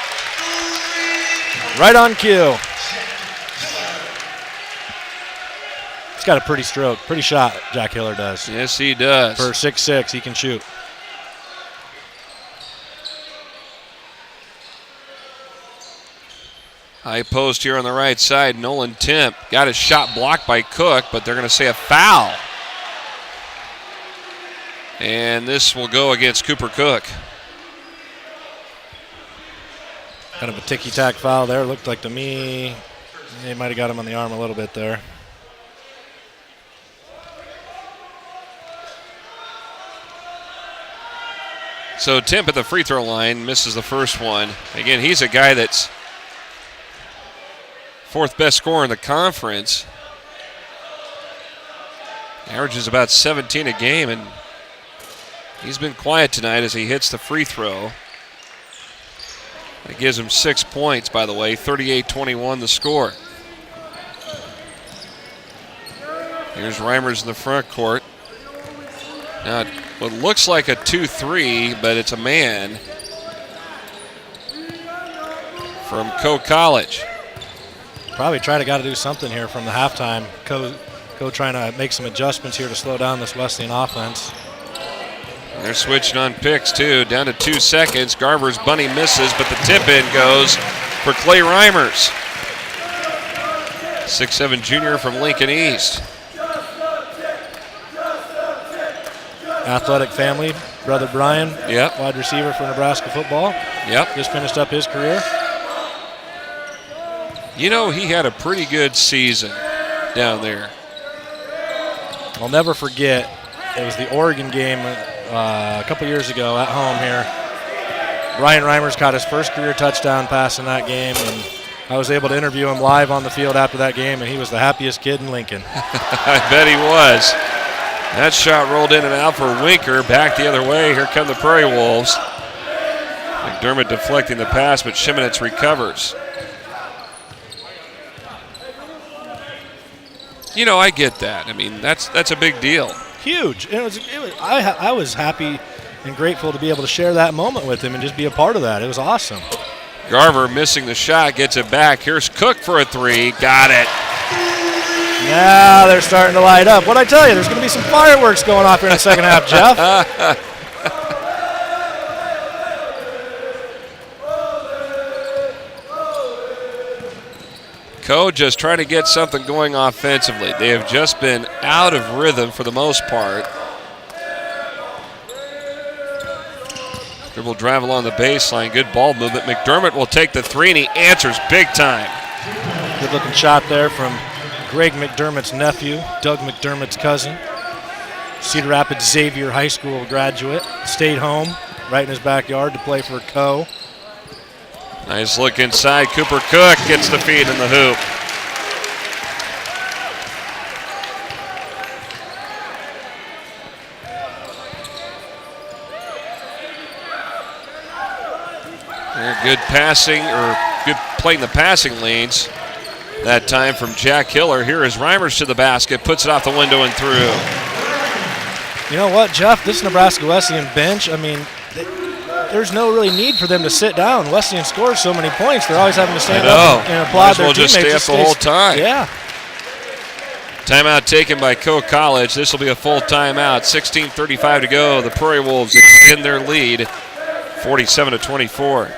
Right on cue. He's got a pretty stroke, pretty shot, Jack Hiller does. Yes, he does. For 6'6", he can shoot. High post here on the right side. Nolan Timp got his shot blocked by Cook, but they're going to say a foul. And this will go against Cooper Cook. Kind of a ticky-tack foul there. Looked like to me they might have got him on the arm a little bit there. So Timp at the free throw line misses the first one. Again, he's a guy that's fourth best scorer in the conference. Averages about 17 a game, and he's been quiet tonight as he hits the free throw. That gives him 6 points, by the way, 38-21 the score. Here's Reimers in the front court. Now, what looks like a 2-3, but it's a man from Co College. Probably got to do something here from the halftime. Co trying to make some adjustments here to slow down this Wesleyan offense. They're switching on picks, too. Down to 2 seconds. Garver's bunny misses, but the tip-in goes for Clay Reimers. 6'7" junior from Lincoln East. Athletic family, brother Brian, Yep. wide receiver for Nebraska football. Yep. Just finished up his career. You know, he had a pretty good season down there. I'll never forget, it was the Oregon game a couple years ago at home here. Ryan Reimers caught his first career touchdown pass in that game, and I was able to interview him live on the field after that game, and he was the happiest kid in Lincoln. I bet he was. That shot rolled in and out for Winker. Back the other way. Here come the Prairie Wolves. McDermott deflecting the pass, but Shimonitz recovers. You know, I get that. I mean, that's a big deal. Huge. I was happy and grateful to be able to share that moment with him and just be a part of that. It was awesome. Garver missing the shot, gets it back. Here's Cook for a three. Got it. Now they're starting to light up. What'd I tell you? There's going to be some fireworks going off here in the second half, Jeff. Co just trying to get something going offensively. They have just been out of rhythm for the most part. Dribble drive along the baseline. Good ball movement. McDermott will take the three, and he answers big time. Good looking shot there from Greg McDermott's nephew, Doug McDermott's cousin. Cedar Rapids Xavier High School graduate. Stayed home right in his backyard to play for Co. Nice look inside. Cooper Cook gets the feed in the hoop. Good passing, or good playing the passing lanes. That time from Jack Hiller. Here is Reimers to the basket, puts it off the window and through. You know what, Jeff? This Nebraska Wesleyan bench, I mean, there's no really need for them to sit down. Wesleyan scores so many points, they're always having to stand up and applaud their teammates. Might as well just stay up the whole time. Yeah. Timeout taken by Co College. This will be a full timeout. 16:35 to go. The Prairie Wolves extend their lead, 47-24.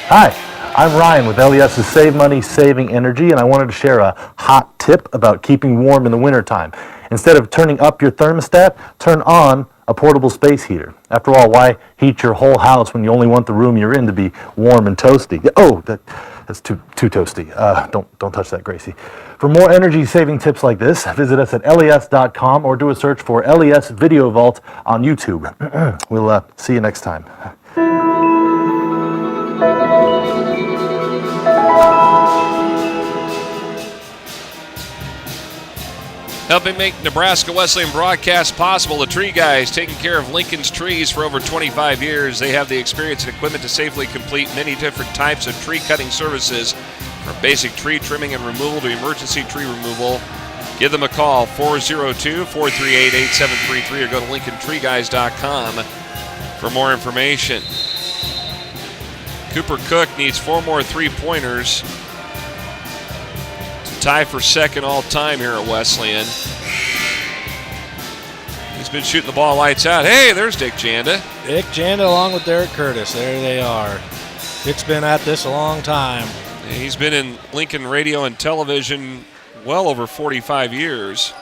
Hi, I'm Ryan with LES's Save Money, Saving Energy, and I wanted to share a hot tip about keeping warm in the wintertime. Instead of turning up your thermostat, turn on a portable space heater. After all, why heat your whole house when you only want the room you're in to be warm and toasty? Oh, that's too toasty. Don't touch that, Gracie. For more energy-saving tips like this, visit us at les.com or do a search for LES Video Vault on YouTube. We'll see you next time. Helping make Nebraska Wesleyan broadcast possible, the Tree Guys, taking care of Lincoln's trees for over 25 years. They have the experience and equipment to safely complete many different types of tree cutting services, from basic tree trimming and removal to emergency tree removal. Give them a call, 402-438-8733, or go to LincolnTreeGuys.com for more information. Cooper Cook needs 4 more three-pointers to tie for second all-time here at Wesleyan. He's been shooting the ball lights out. Hey, there's Dick Janda. Dick Janda along with Derek Curtis. There they are. Dick's been at this a long time. He's been in Lincoln radio and television well over 45 years.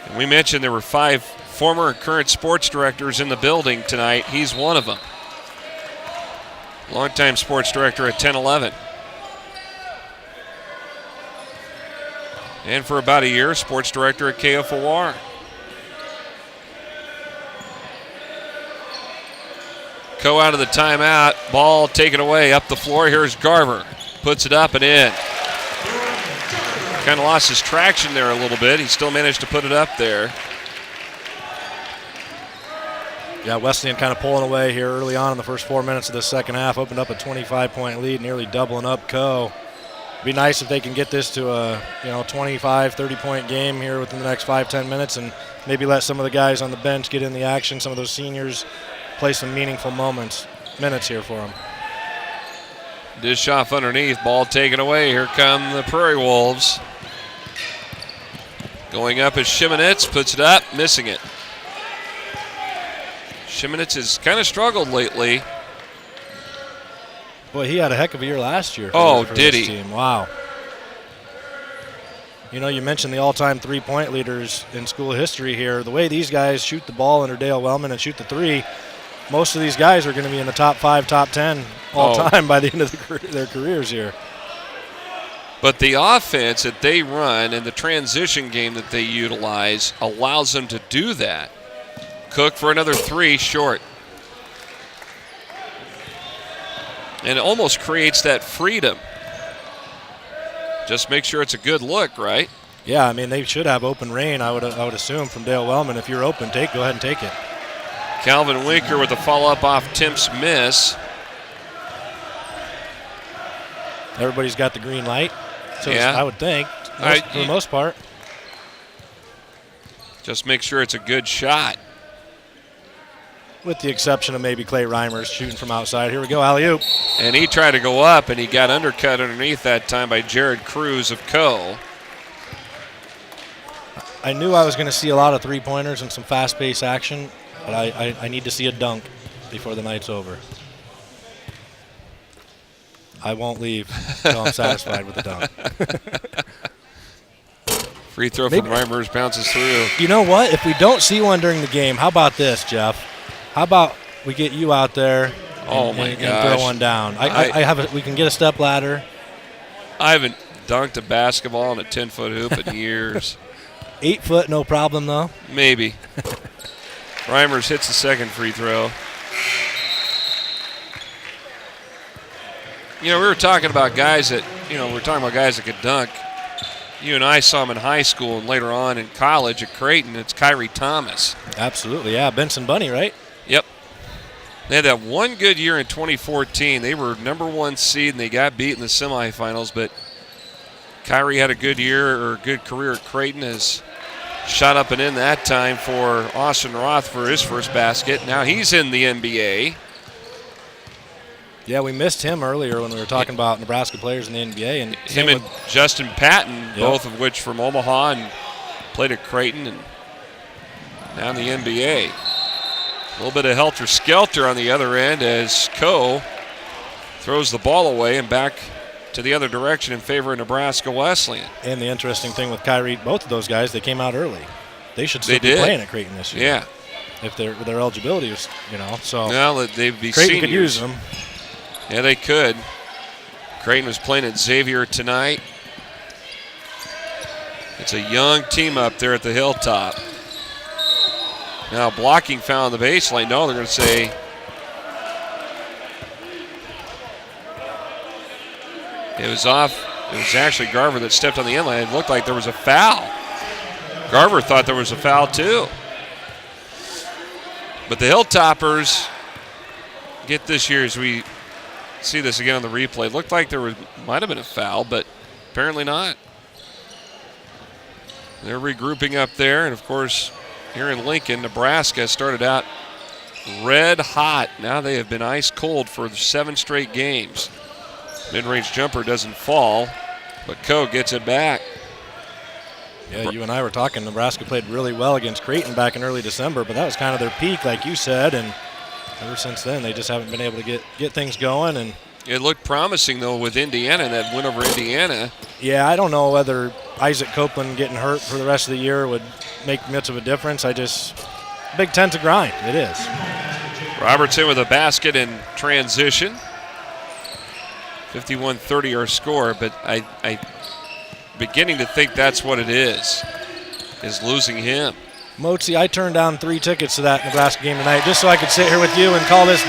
And we mentioned there were 5 former and current sports directors in the building tonight. He's one of them. Longtime sports director at 10-11. And for about a year, sports director at KFOR. Co out of the timeout. Ball taken away up the floor. Here's Garver. Puts it up and in. Kind of lost his traction there a little bit. He still managed to put it up there. Yeah, Wesleyan kind of pulling away here early on in the first 4 minutes of the second half. Opened up a 25-point lead, nearly doubling up Co. It'd be nice if they can get this to a 25, 30-point game here within the next 5-10 minutes, and maybe let some of the guys on the bench get in the action. Some of those seniors play some meaningful minutes here for them. Dish off underneath, ball taken away. Here come the Prairie Wolves. Going up is Shimonitz, puts it up, missing it. Shimonitz has kind of struggled lately. Boy, he had a heck of a year last year. For did this he? Team. Wow. You know, you mentioned the all-time three-point leaders in school history here. The way these guys shoot the ball under Dale Wellman and shoot the three, most of these guys are going to be in the top 5, top 10 all-time by the end of their careers here. But the offense that they run and the transition game that they utilize allows them to do that. Cook for another three, short. And it almost creates that freedom. Just make sure it's a good look, right? Yeah, I mean, they should have open reign, I would assume, from Dale Wellman. If you're open, go ahead and take it. Calvin Winker with a follow-up off Timp's miss. Everybody's got the green light, so yeah. I would think, for the most part. Just make sure it's a good shot. With the exception of maybe Clay Reimers shooting from outside. Here we go, alley-oop. And he tried to go up, and he got undercut underneath that time by Jared Cruz of Co. I knew I was going to see a lot of three-pointers and some fast-paced action, but I need to see a dunk before the night's over. I won't leave until I'm satisfied with the dunk. Free throw from Reimers bounces through. You know what? If we don't see one during the game, how about this, Jeff? How about we get you out there and throw one down? We can get a step ladder. I haven't dunked a basketball in a 10-foot hoop in years. 8 foot, no problem, though? Maybe. Reimers hits the second free throw. You know, we were talking about guys that could dunk. You and I saw him in high school and later on in college at Creighton. It's Kyrie Thomas. Absolutely, yeah. Benson Bunny, right? Yep. They had that one good year in 2014. They were #1 seed and they got beat in the semifinals, but Kyrie had a good year or a good career at Creighton, has shot up and in that time for Austin Roth for his first basket. Now he's in the NBA. Yeah, we missed him earlier when we were talking about Nebraska players in the NBA. And him and Justin Patton, both of which from Omaha and played at Creighton and now in the NBA. A little bit of helter-skelter on the other end as Co throws the ball away and back to the other direction in favor of Nebraska Wesleyan. And the interesting thing with Kyrie, both of those guys, they came out early. They should still be playing at Creighton this year. Yeah. If their eligibility is, so. Well, they'd be Creighton seniors. could use them. Yeah, they could. Creighton was playing at Xavier tonight. It's a young team up there at the Hilltop. Now blocking foul on the baseline. No, they're going to say it was off. It was actually Garver that stepped on the inline. It looked like there was a foul. Garver thought there was a foul too. But the Hilltoppers get this year as we see this again on the replay. It looked like might have been a foul, but apparently not. They're regrouping up there, and of course, here in Lincoln, Nebraska started out red hot. Now they have been ice cold for 7 straight games. Mid-range jumper doesn't fall, but Co gets it back. Yeah, you and I were talking. Nebraska played really well against Creighton back in early December, but that was kind of their peak, like you said, and ever since then, they just haven't been able to get things going. And it looked promising, though, with Indiana, that win over Indiana. Yeah, I don't know whether Isaac Copeland getting hurt for the rest of the year would make much of a difference. Big Ten's a grind. It is. Robertson with a basket in transition. 51-30 our score, but I beginning to think that's what it is losing him. Mozi, I turned down 3 tickets to that Nebraska game tonight just so I could sit here with you and call this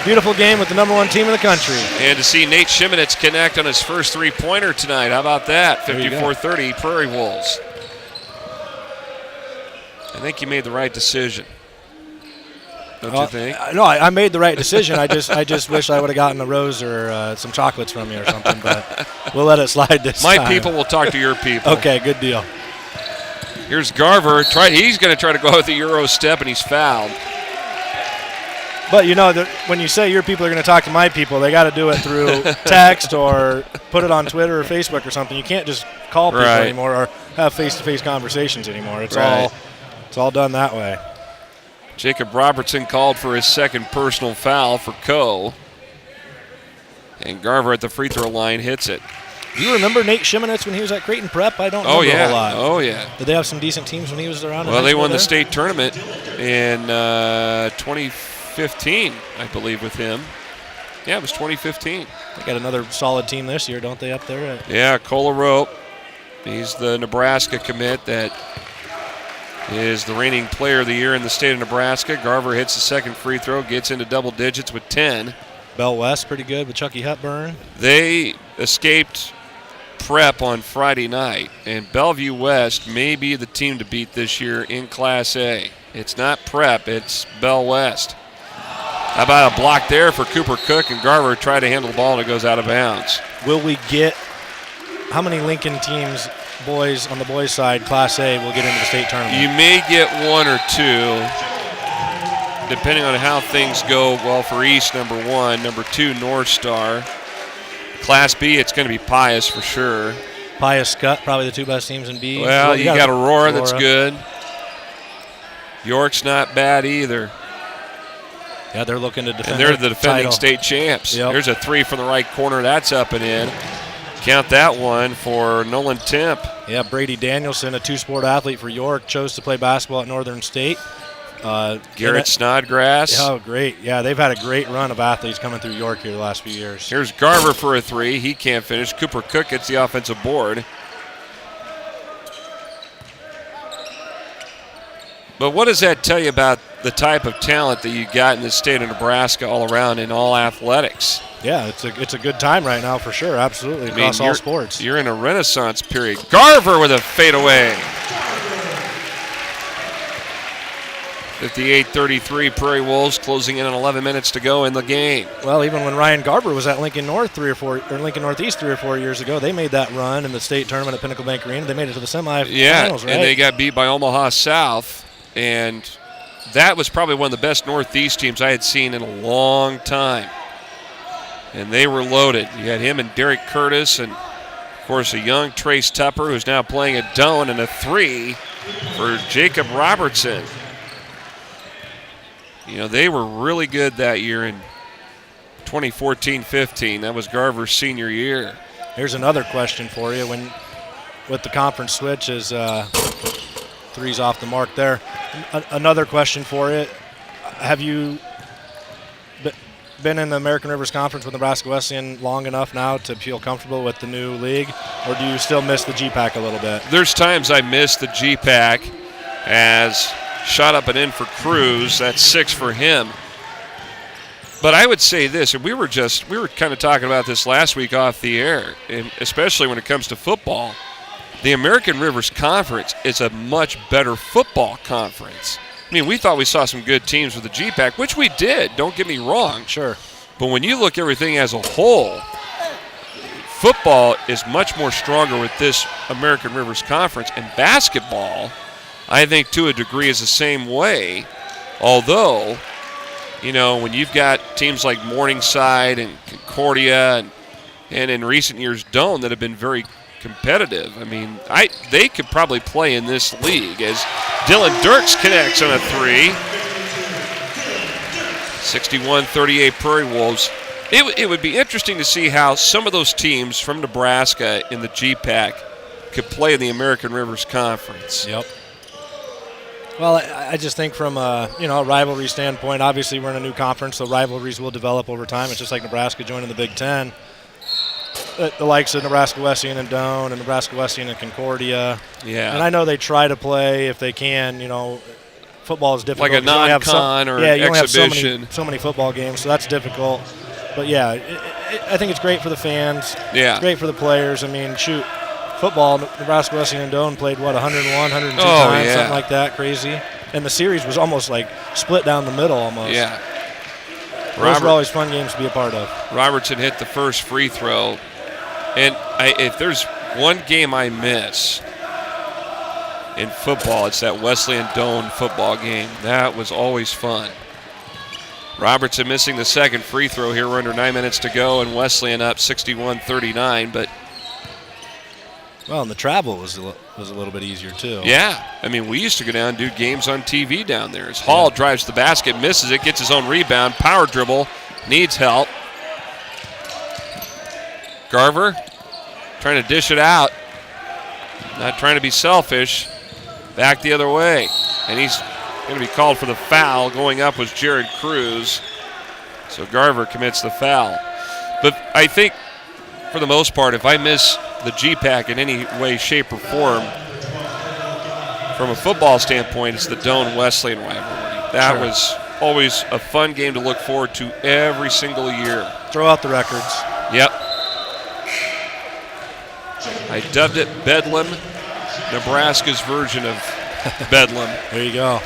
beautiful game with the #1 team in the country. And to see Nate Shimonitz connect on his first three-pointer tonight. How about that? 54-30 Prairie Wolves. I think you made the right decision. Don't you think? No, I made the right decision. I just wish I would have gotten a rose or some chocolates from you or something, but we'll let it slide this time. My people will talk to your people. Okay, good deal. Here's Garver. He's going to try to go with the Euro step, and he's fouled. But, when you say your people are going to talk to my people, they got to do it through text or put it on Twitter or Facebook or something. You can't just call people anymore or have face-to-face conversations anymore. It's all done that way. Jacob Robertson called for his second personal foul for Co. And Garver at the free throw line hits it. Do you remember Nate Shimonitz when he was at Creighton Prep? I don't remember a whole lot. Oh, yeah. Did they have some decent teams when he was around? Well, they won the state tournament in 2015, I believe, with him. Yeah, it was 2015. They got another solid team this year, don't they, up there? Yeah, Cola Rope. He's the Nebraska commit that is the reigning player of the year in the state of Nebraska. Garver hits the second free throw, gets into double digits with 10. Bell West, pretty good with Chucky Hepburn. They escaped Prep on Friday night, and Bellevue West may be the team to beat this year in Class A. It's not Prep, it's Bell West. How about a block there for Cooper Cook, and Garver tried to handle the ball and it goes out of bounds. Will we get, how many Lincoln teams, boys on the boys side, Class A, will get into the state tournament? You may get one or two, depending on how things go. Well, for East, number 1. Number 2, North Star. Class B, it's going to be Pius for sure. Pius, Scott, probably the two best teams in B. Well, you got Aurora that's good. York's not bad either. Yeah, they're looking to defend. And they're the defending title. state champs. Yep. There's a 3 from the right corner. That's up and in. Count that one for Nolan Temp. Yeah, Brady Danielson, a two-sport athlete for York, chose to play basketball at Northern State. Garrett Snodgrass. Oh, great. Yeah, they've had a great run of athletes coming through York here the last few years. Here's Garver for a 3. He can't finish. Cooper Cook gets the offensive board. But what does that tell you about the type of talent that you got in the state of Nebraska all around in all athletics? Yeah, it's a good time right now for sure, absolutely, across all sports. You're in a renaissance period. Garver with a fadeaway. 58-33, Prairie Wolves closing in on 11 minutes to go in the game. Well, even when Ryan Garber was at Lincoln Northeast 3 or 4 years ago, they made that run in the state tournament at Pinnacle Bank Arena. They made it to the semifinals, right? And they got beat by Omaha South, and that was probably one of the best Northeast teams I had seen in a long time. And they were loaded. You had him and Derek Curtis, and of course a young Trace Tupper, who's now playing at Doane, and a 3 for Jacob Robertson. You know, they were really good that year in 2014-15. That was Garver's senior year. Here's another question for you. When with the conference switch is 3's off the mark there. Another question for you. Have you been in the American Rivers Conference with Nebraska Wesleyan long enough now to feel comfortable with the new league, or do you still miss the GPAC a little bit? There's times I miss the GPAC as shot up and in for Cruz. That's 6 for him. But I would say this, and we were kind of talking about this last week off the air, and especially when it comes to football. The American Rivers Conference is a much better football conference. I mean, we thought we saw some good teams with the GPAC, which we did, don't get me wrong. Sure. But when you look everything as a whole, football is much more stronger with this American Rivers Conference, and basketball, I think to a degree is the same way, although, you know, when you've got teams like Morningside and Concordia and in recent years Doane that have been very competitive, I mean, they could probably play in this league as Dylan Dirks connects on a 3. 61-38 Prairie Wolves. It would be interesting to see how some of those teams from Nebraska in the GPAC could play in the American Rivers Conference. Yep. Well, I just think from a rivalry standpoint, obviously we're in a new conference, so rivalries will develop over time. It's just like Nebraska joining the Big Ten. The likes of Nebraska Wesleyan and Doane and Nebraska Wesleyan and Concordia. Yeah. And I know they try to play if they can, football is difficult. Like a non-con or you only exhibition. have so many football games, so that's difficult. But, yeah, I think it's great for the fans. Yeah. It's great for the players. I mean, shoot. Football, Nebraska Wesleyan and Doane played, 101, 102 times, something like that, crazy. And the series was almost like split down the middle almost. Yeah. Those were always fun games to be a part of. Robertson hit the first free throw. And if there's one game I miss in football, it's that Wesleyan-Doane football game. That was always fun. Robertson missing the second free throw here. We're under 9 minutes to go, and Wesleyan up 61-39, but well, and the travel was a little bit easier, too. Yeah. I mean, we used to go down and do games on TV down there. As Hall drives the basket, misses it, gets his own rebound, power dribble, needs help. Garver trying to dish it out. Not trying to be selfish. Back the other way. And he's going to be called for the foul. Going up was Jared Cruz. So Garver commits the foul. But I think, for the most part, if I miss the GPAC in any way, shape, or form, from a football standpoint, it's the Doane Wesleyan rivalry. That was always a fun game to look forward to every single year. Throw out the records. Yep. I dubbed it Bedlam, Nebraska's version of Bedlam. There you go.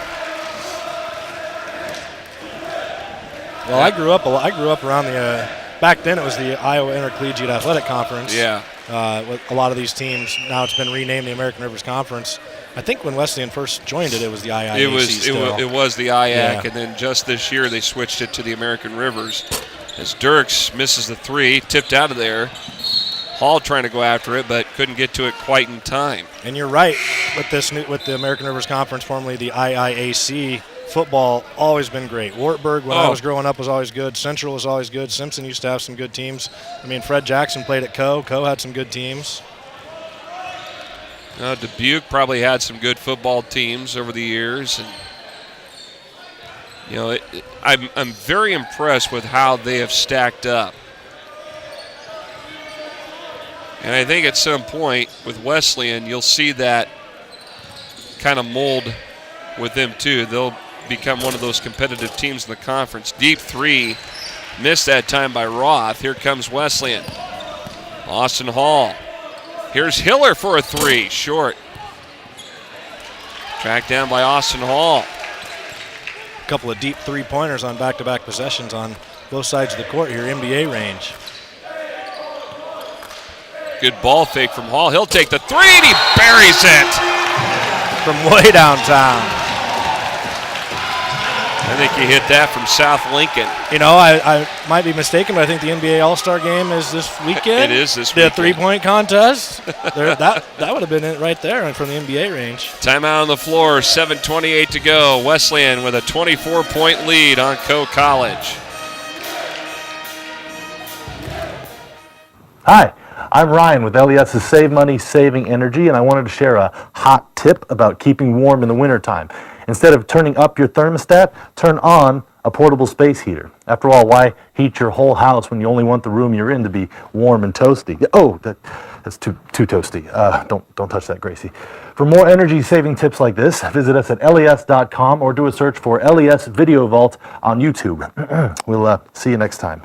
Well, I grew up around the. Back then, it was the Iowa Intercollegiate Athletic Conference. Yeah. With a lot of these teams, now it's been renamed the American Rivers Conference. I think when Wesleyan first joined it, it was the IIAC. It was the IAC, Yeah. and then just this year they switched it to the American Rivers. As Dirks misses the three, tipped out of there. Hall trying to go after it, but couldn't get to it quite in time. And you're right with the American Rivers Conference, formerly the IIAC. Football always been great. Wartburg, when I was growing up, was always good. Central was always good. Simpson used to have some good teams. I mean, Fred Jackson played at Coe. Coe had some good teams. Dubuque probably had some good football teams over the years, and I'm very impressed with how they have stacked up. And I think at some point with Wesleyan, you'll see that kind of mold with them too. They'll become one of those competitive teams in the conference. Deep three, missed that time by Roth. Here comes Wesleyan. Austin Hall. Here's Hiller for a three, short. Tracked down by Austin Hall. A couple of deep three-pointers on back-to-back possessions on both sides of the court here, NBA range. Good ball fake from Hall. He'll take the three, and he buries it. From way downtown. I think he hit that from South Lincoln. I might be mistaken, but I think the NBA All-Star Game is this weekend. It is this weekend. The three-point contest. that would have been it right there from the NBA range. Timeout on the floor, 7:28 to go. Wesleyan with a 24-point lead on Coe College. Hi, I'm Ryan with LES's Save Money, Saving Energy, and I wanted to share a hot tip about keeping warm in the wintertime. Instead of turning up your thermostat, turn on a portable space heater. After all, why heat your whole house when you only want the room you're in to be warm and toasty? Oh, that's too toasty. Don't touch that, Gracie. For more energy-saving tips like this, visit us at les.com or do a search for LES Video Vault on YouTube. We'll see you next time.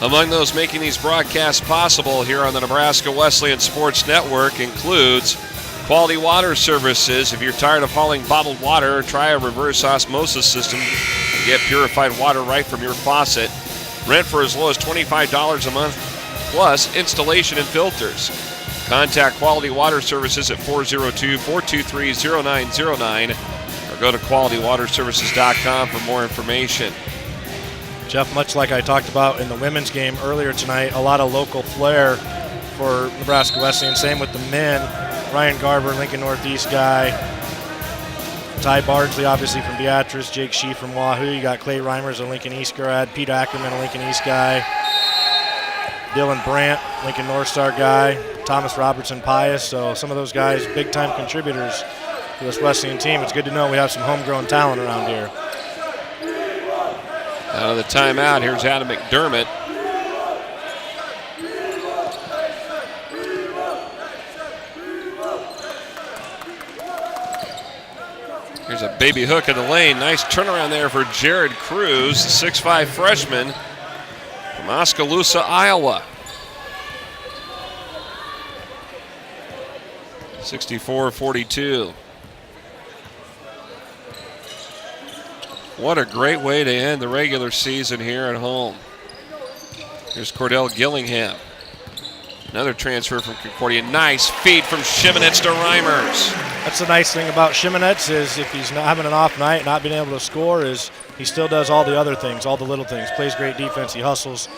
Among those making these broadcasts possible here on the Nebraska Wesleyan Sports Network includes Quality Water Services. If you're tired of hauling bottled water, try a reverse osmosis system and get purified water right from your faucet. Rent for as low as $25 a month, plus installation and filters. Contact Quality Water Services at 402-423-0909 or go to qualitywaterservices.com for more information. Jeff, much like I talked about in the women's game earlier tonight, a lot of local flair for Nebraska Wesleyan. Same with the men. Ryan Garver, Lincoln Northeast guy. Ty Bardsley, obviously from Beatrice. Jake Shee from Wahoo. You got Clay Reimers, a Lincoln East grad. Pete Ackerman, a Lincoln East guy. Dylan Brandt, Lincoln North Star guy. Thomas Robertson Pius. So some of those guys, big-time contributors to this Wesleyan team. It's good to know we have some homegrown talent around here. Out of the timeout, here's Adam McDermott. Here's a baby hook in the lane. Nice turnaround there for Jared Cruz, the 6'5 freshman from Oskaloosa, Iowa. 64-42. What a great way to end the regular season here at home. Here's Cordell Gillingham. Another transfer from Concordia. Nice feed from Shimonetz to Reimers. That's the nice thing about Shimonetz is if he's not having an off night, not being able to score, is he still does all the other things, all the little things. Plays great defense. He hustles,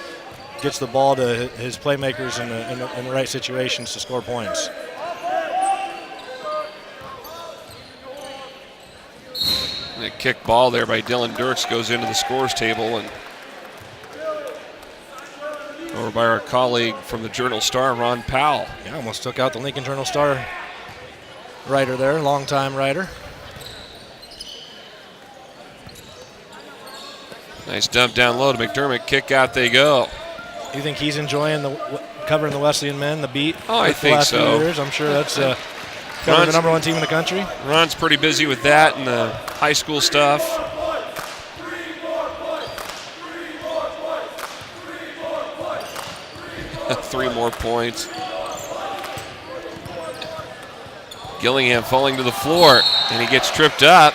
gets the ball to his playmakers in the right situations to score points. And a kick ball there by Dylan Dirks goes into the scores table, and over by our colleague from the Journal-Star, Ron Powell. Yeah, almost took out the Lincoln Journal-Star writer there, longtime writer. Nice dump down low to McDermott. Kick out they go. You think he's enjoying covering the Wesleyan men, the beat? Oh, I think the last so. Few years? I'm sure that's covering the #1 team in the country. Ron's pretty busy with that and the high school stuff. Three more points. Gillingham falling to the floor, and he gets tripped up.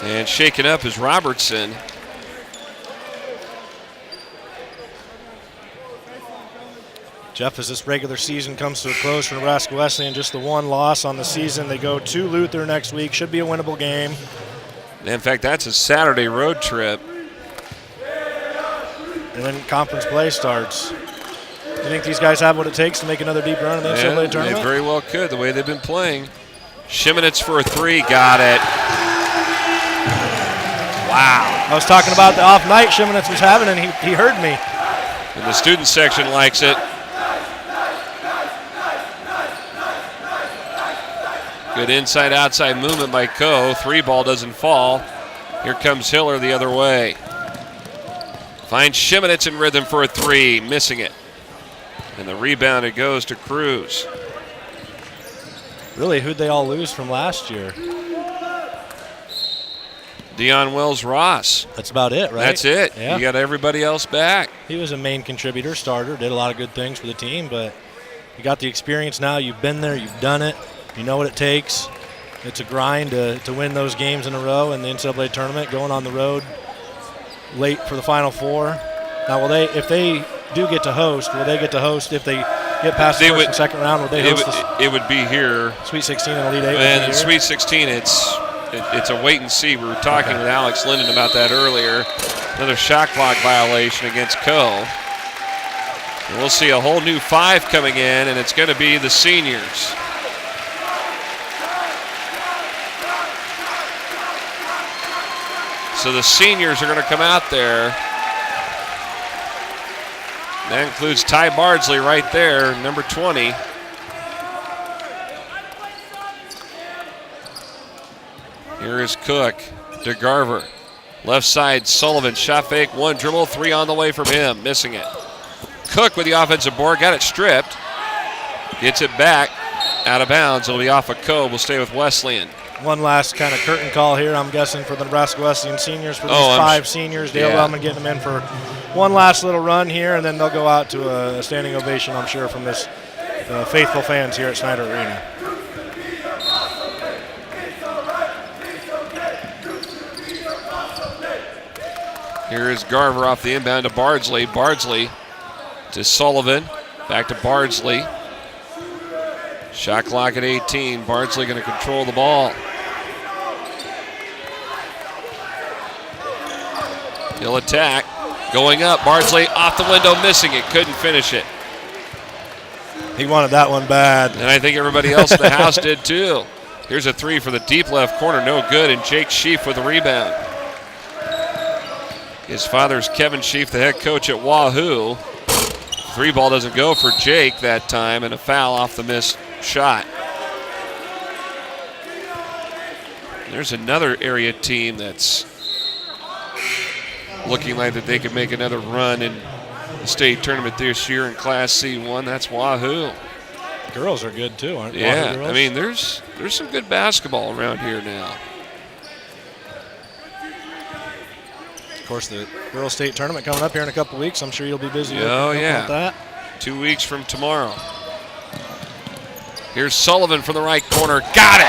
And shaken up is Robertson. Jeff, as this regular season comes to a close for Nebraska Wesleyan, just the one loss on the season. They go to Luther next week. Should be a winnable game. In fact, that's a Saturday road trip. And then conference play starts. You think these guys have what it takes to make another deep run in the NCAA tournament? They very well could, the way they've been playing. Shimonitz for a three, got it. Wow. I was talking about the off night Shimonitz was having, and he heard me. And the student section likes it. Good inside-outside movement by Coe. Three ball doesn't fall. Here comes Hiller the other way. Finds Shimonitz in rhythm for a three, missing it. And the rebound, it goes to Cruz. Really, who'd they all lose from last year? Deion Wells-Ross. That's about it, right? That's it. Yeah. You got everybody else back. He was a main contributor, starter, did a lot of good things for the team, but you got the experience now. You've been there, you've done it. You know what it takes. It's a grind to win those games in a row in the NCAA tournament, going on the road late for the Final Four. Now, if they do get to host, will they get to host if they get past the first and second round? Will they host it would be here. Sweet 16 and Elite 8? And in Sweet 16, it's a wait and see. We were talking with Alex Linden about that earlier. Another shot clock violation against Coe. And we'll see a whole new five coming in, and it's going to be the seniors. So the seniors are going to come out there. That includes Ty Bardsley right there, number 20. Here is Cook to Garver. Left side, Sullivan, shot fake, one dribble, three on the way from him, missing it. Cook with the offensive board, got it stripped. Gets it back, out of bounds. It'll be off of Coe, will stay with Wesleyan. One last kind of curtain call here, I'm guessing, for the Nebraska Wesleyan seniors, for these five seniors. Dale Wellman getting them in for one last little run here, and then they'll go out to a standing ovation, I'm sure, from this faithful fans here at Snyder Arena. Here is Garver off the inbound to Bardsley. Bardsley to Sullivan. Back to Bardsley. Shot clock at 18. Bardsley going to control the ball. He'll attack. Going up. Bardsley off the window, missing it. Couldn't finish it. He wanted that one bad. And I think everybody else in the house did too. Here's a three for the deep left corner. No good. And Jake Sheaf with the rebound. His father's Kevin Sheaf, the head coach at Wahoo. Three ball doesn't go for Jake that time, and a foul off the missed shot. There's another area team that's looking like that they could make another run in the state tournament this year in Class C1. That's Wahoo. Girls are good too, aren't they? Yeah, I mean, there's some good basketball around here now. Of course, the girls' state tournament coming up here in a couple weeks. I'm sure you'll be busy. Oh, yeah. With that. 2 weeks from tomorrow. Here's Sullivan from the right corner. Got it!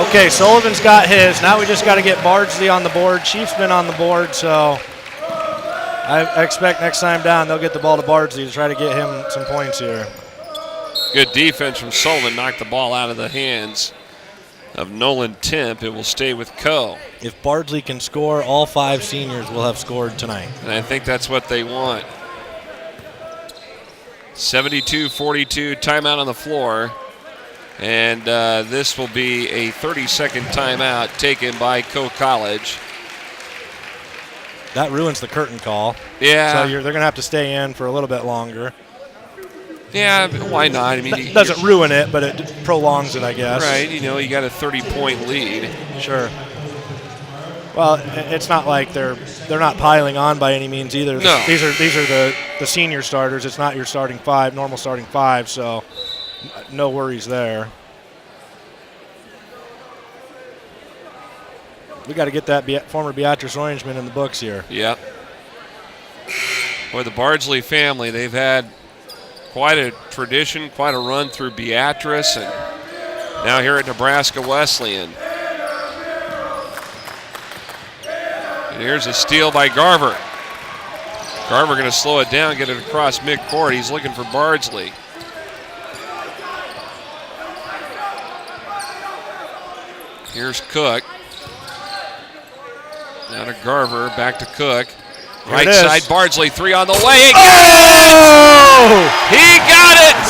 Okay, Sullivan's got his. Now we just got to get Bardsley on the board. Chief's been on the board, so I expect next time down they'll get the ball to Bardsley to try to get him some points here. Good defense from Sullivan. Knocked the ball out of the hands of Nolan Timp. It will stay with Coe. If Bardsley can score, all five seniors will have scored tonight. And I think that's what they want. 72-42, timeout on the floor. And this will be a 30-second timeout taken by Coe College. That ruins the curtain call. Yeah. So they're going to have to stay in for a little bit longer. Yeah, why not? I mean, That doesn't ruin it, but it prolongs it, I guess. Right, you got a 30-point lead. Sure. Well, it's not like they're not piling on by any means either. No. These are the senior starters. It's not your starting five, normal starting five, so no worries there. We got to get that former Beatrice Orangeman in the books here. Yep. Boy, the Bardsley family, they've had quite a tradition, quite a run through Beatrice, and now here at Nebraska Wesleyan. And here's a steal by Garver. Garver going to slow it down, get it across midcourt. He's looking for Bardsley. Here's Cook. Now to Garver, back to Cook. Right side, Bardsley, 3 on the way. He got it! He got it!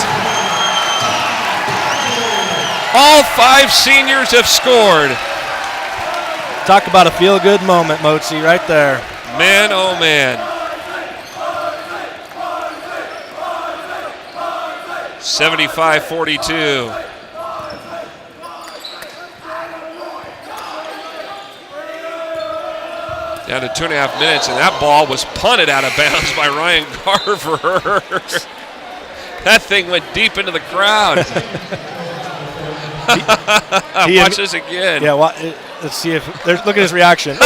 All 5 seniors have scored. Talk about a feel-good moment, Mozi, right there. Man, oh man. 75-42. Down to 2.5 minutes, and that ball was punted out of bounds by Ryan Garver. That thing went deep into the crowd. Watch this again. Yeah, let's see if look at his reaction.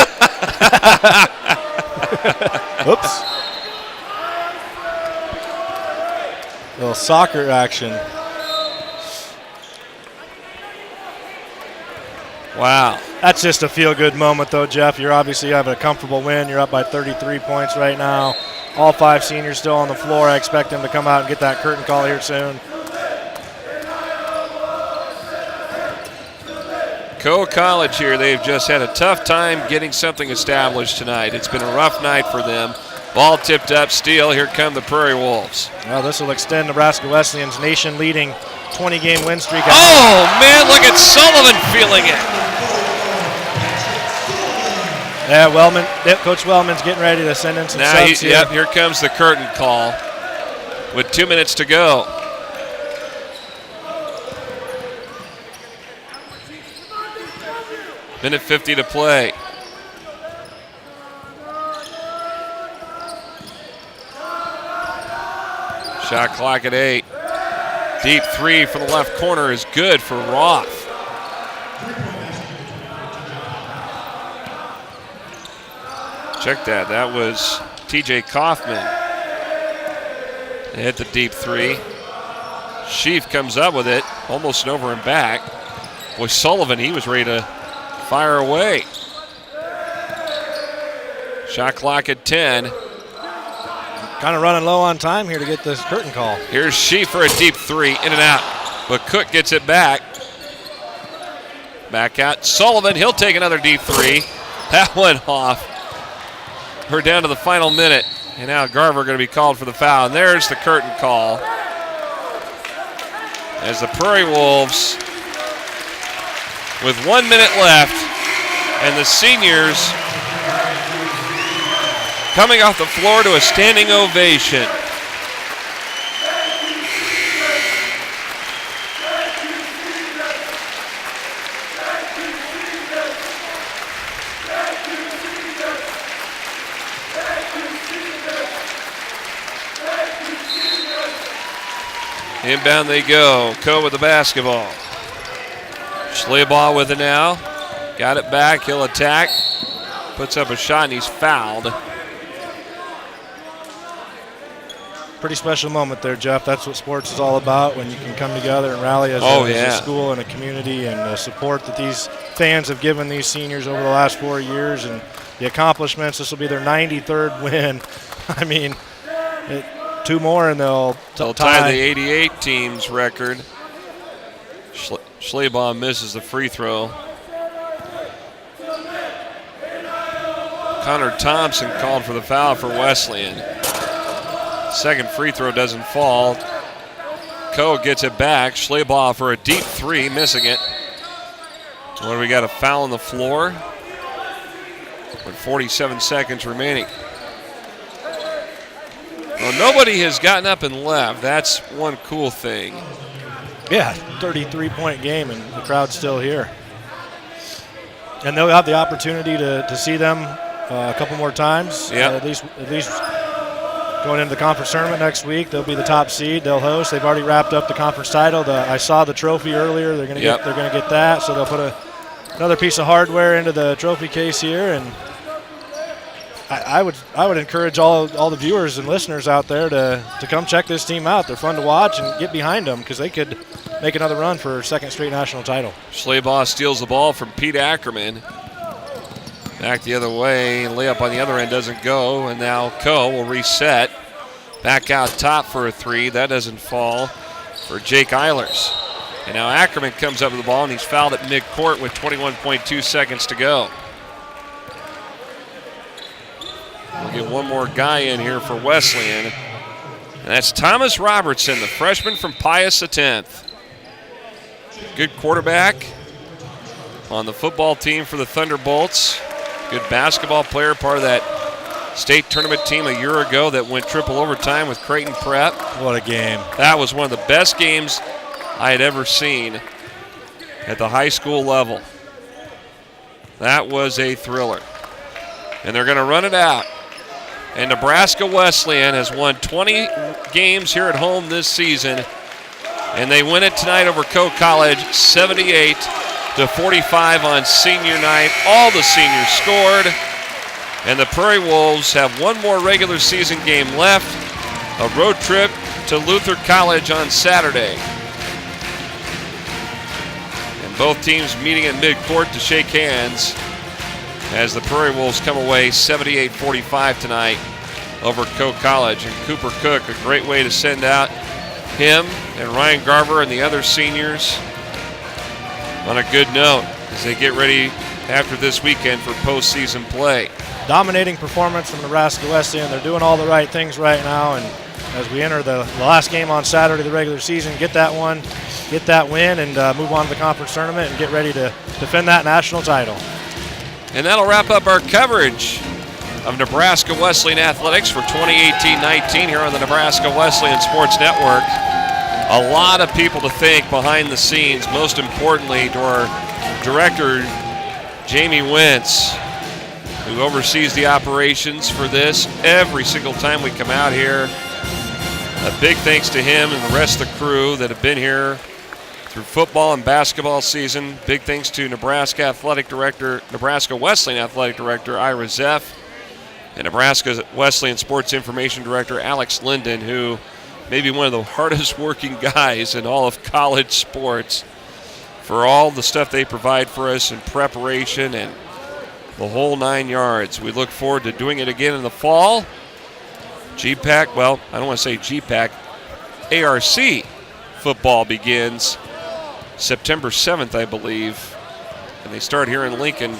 Oops. Little soccer action. Wow. That's just a feel-good moment, though, Jeff. You're obviously having a comfortable win. You're up by 33 points right now. All 5 seniors still on the floor. I expect them to come out and get that curtain call here soon. Coe College here, they've just had a tough time getting something established tonight. It's been a rough night for them. Ball tipped up, steal. Here come the Prairie Wolves. Well, this will extend Nebraska Wesleyan's nation-leading 20-game win streak. Oh, man, look at Sullivan feeling it. Yeah, Coach Wellman's getting ready to send in some subs here. Yep, here comes the curtain call with 2 minutes to go. Minute 50 to play. Shot clock at 8. Deep 3 from the left corner is good for Roth. Check that. That was TJ Kaufman. They hit the deep 3. Sheaf comes up with it, almost over and back. Boy, Sullivan, he was ready to fire away. Shot clock at 10. Kind of running low on time here to get this curtain call. Here's Sheaf for a deep 3, in and out. But Cook gets it back. Back out. Sullivan, he'll take another deep 3. That went off. We're down to the final minute. And now Garver going to be called for the foul. And there's the curtain call. As the Prairie Wolves, with 1 minute left, and the seniors coming off the floor to a standing ovation. Inbound they go. Coe with the basketball. Schleybaugh with it now. Got it back. He'll attack. Puts up a shot, and he's fouled. Pretty special moment there, Jeff. That's what sports is all about, when you can come together and rally as a school and a community, and support that these fans have given these seniors over the last 4 years, and the accomplishments. This will be their 93rd win. I mean, 2 more and they'll tie the 88 team's record. Schleybaugh misses the free throw. Connor Thompson called for the foul for Wesleyan. Second free throw doesn't fall. Coe gets it back. Schleybaugh for a deep three, missing it. What do we got? A foul on the floor with 47 seconds remaining. Well, nobody has gotten up and left. That's one cool thing. Yeah, 33-point game, and the crowd's still here. And they'll have the opportunity to see them a couple more times. Yep. At least going into the conference tournament next week, they'll be the top seed. They'll host. They've already wrapped up the conference title. I saw the trophy earlier. They're going to get that. So they'll put another piece of hardware into the trophy case here, and I would encourage all the viewers and listeners out there to come check this team out. They're fun to watch and get behind them because they could make another run for a second straight national title. Schleybaugh steals the ball from Pete Ackerman. Back the other way, layup on the other end doesn't go, and now Coe will reset. Back out top for a three. That doesn't fall for Jake Eilers. And now Ackerman comes up with the ball, and he's fouled at midcourt with 21.2 seconds to go. We'll get one more guy in here for Wesleyan, and that's Thomas Robertson, the freshman from Pius X. Good quarterback on the football team for the Thunderbolts. Good basketball player, part of that state tournament team a year ago that went triple overtime with Creighton Prep. What a game. That was one of the best games I had ever seen at the high school level. That was a thriller. And they're going to run it out. And Nebraska Wesleyan has won 20 games here at home this season. And they win it tonight over Coe College, 78-45 on senior night. All the seniors scored. And the Prairie Wolves have one more regular season game left. A road trip to Luther College on Saturday. And both teams meeting at midcourt to shake hands as the Prairie Wolves come away 78-45 tonight over Coe College. And Cooper Cook, a great way to send out him and Ryan Garver and the other seniors on a good note as they get ready after this weekend for postseason play. Dominating performance from Nebraska Wesleyan. They're doing all the right things right now, and as we enter the last game on Saturday of the regular season, get that one, get that win, and move on to the conference tournament and get ready to defend that national title. And that'll wrap up our coverage of Nebraska Wesleyan Athletics for 2018-19 here on the Nebraska Wesleyan Sports Network. A lot of people to thank behind the scenes, most importantly to our director, Jamie Wentz, who oversees the operations for this every single time we come out here. A big thanks to him and the rest of the crew that have been here through football and basketball season. Big thanks to Nebraska Wesleyan Athletic Director Ira Zeff and Nebraska Wesleyan Sports Information Director Alex Linden, who may be one of the hardest working guys in all of college sports, for all the stuff they provide for us in preparation and the whole 9 yards. We look forward to doing it again in the fall. GPAC, well, I don't want to say GPAC, ARC football begins September 7th, I believe. And they start here in Lincoln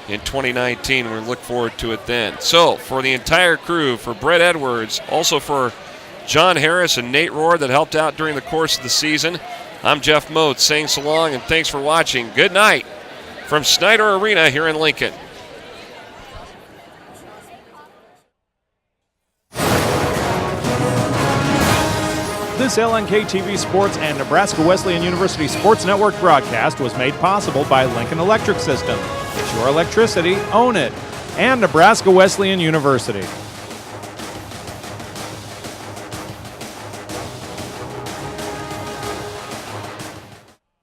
in 2019. We look forward to it then. So, for the entire crew, for Brett Edwards, also for John Harris and Nate Rohr that helped out during the course of the season, I'm Jeff Moats saying so long and thanks for watching. Good night from Snyder Arena here in Lincoln. This LNK TV Sports and Nebraska Wesleyan University Sports Network broadcast was made possible by Lincoln Electric System. It's your electricity, own it. And Nebraska Wesleyan University.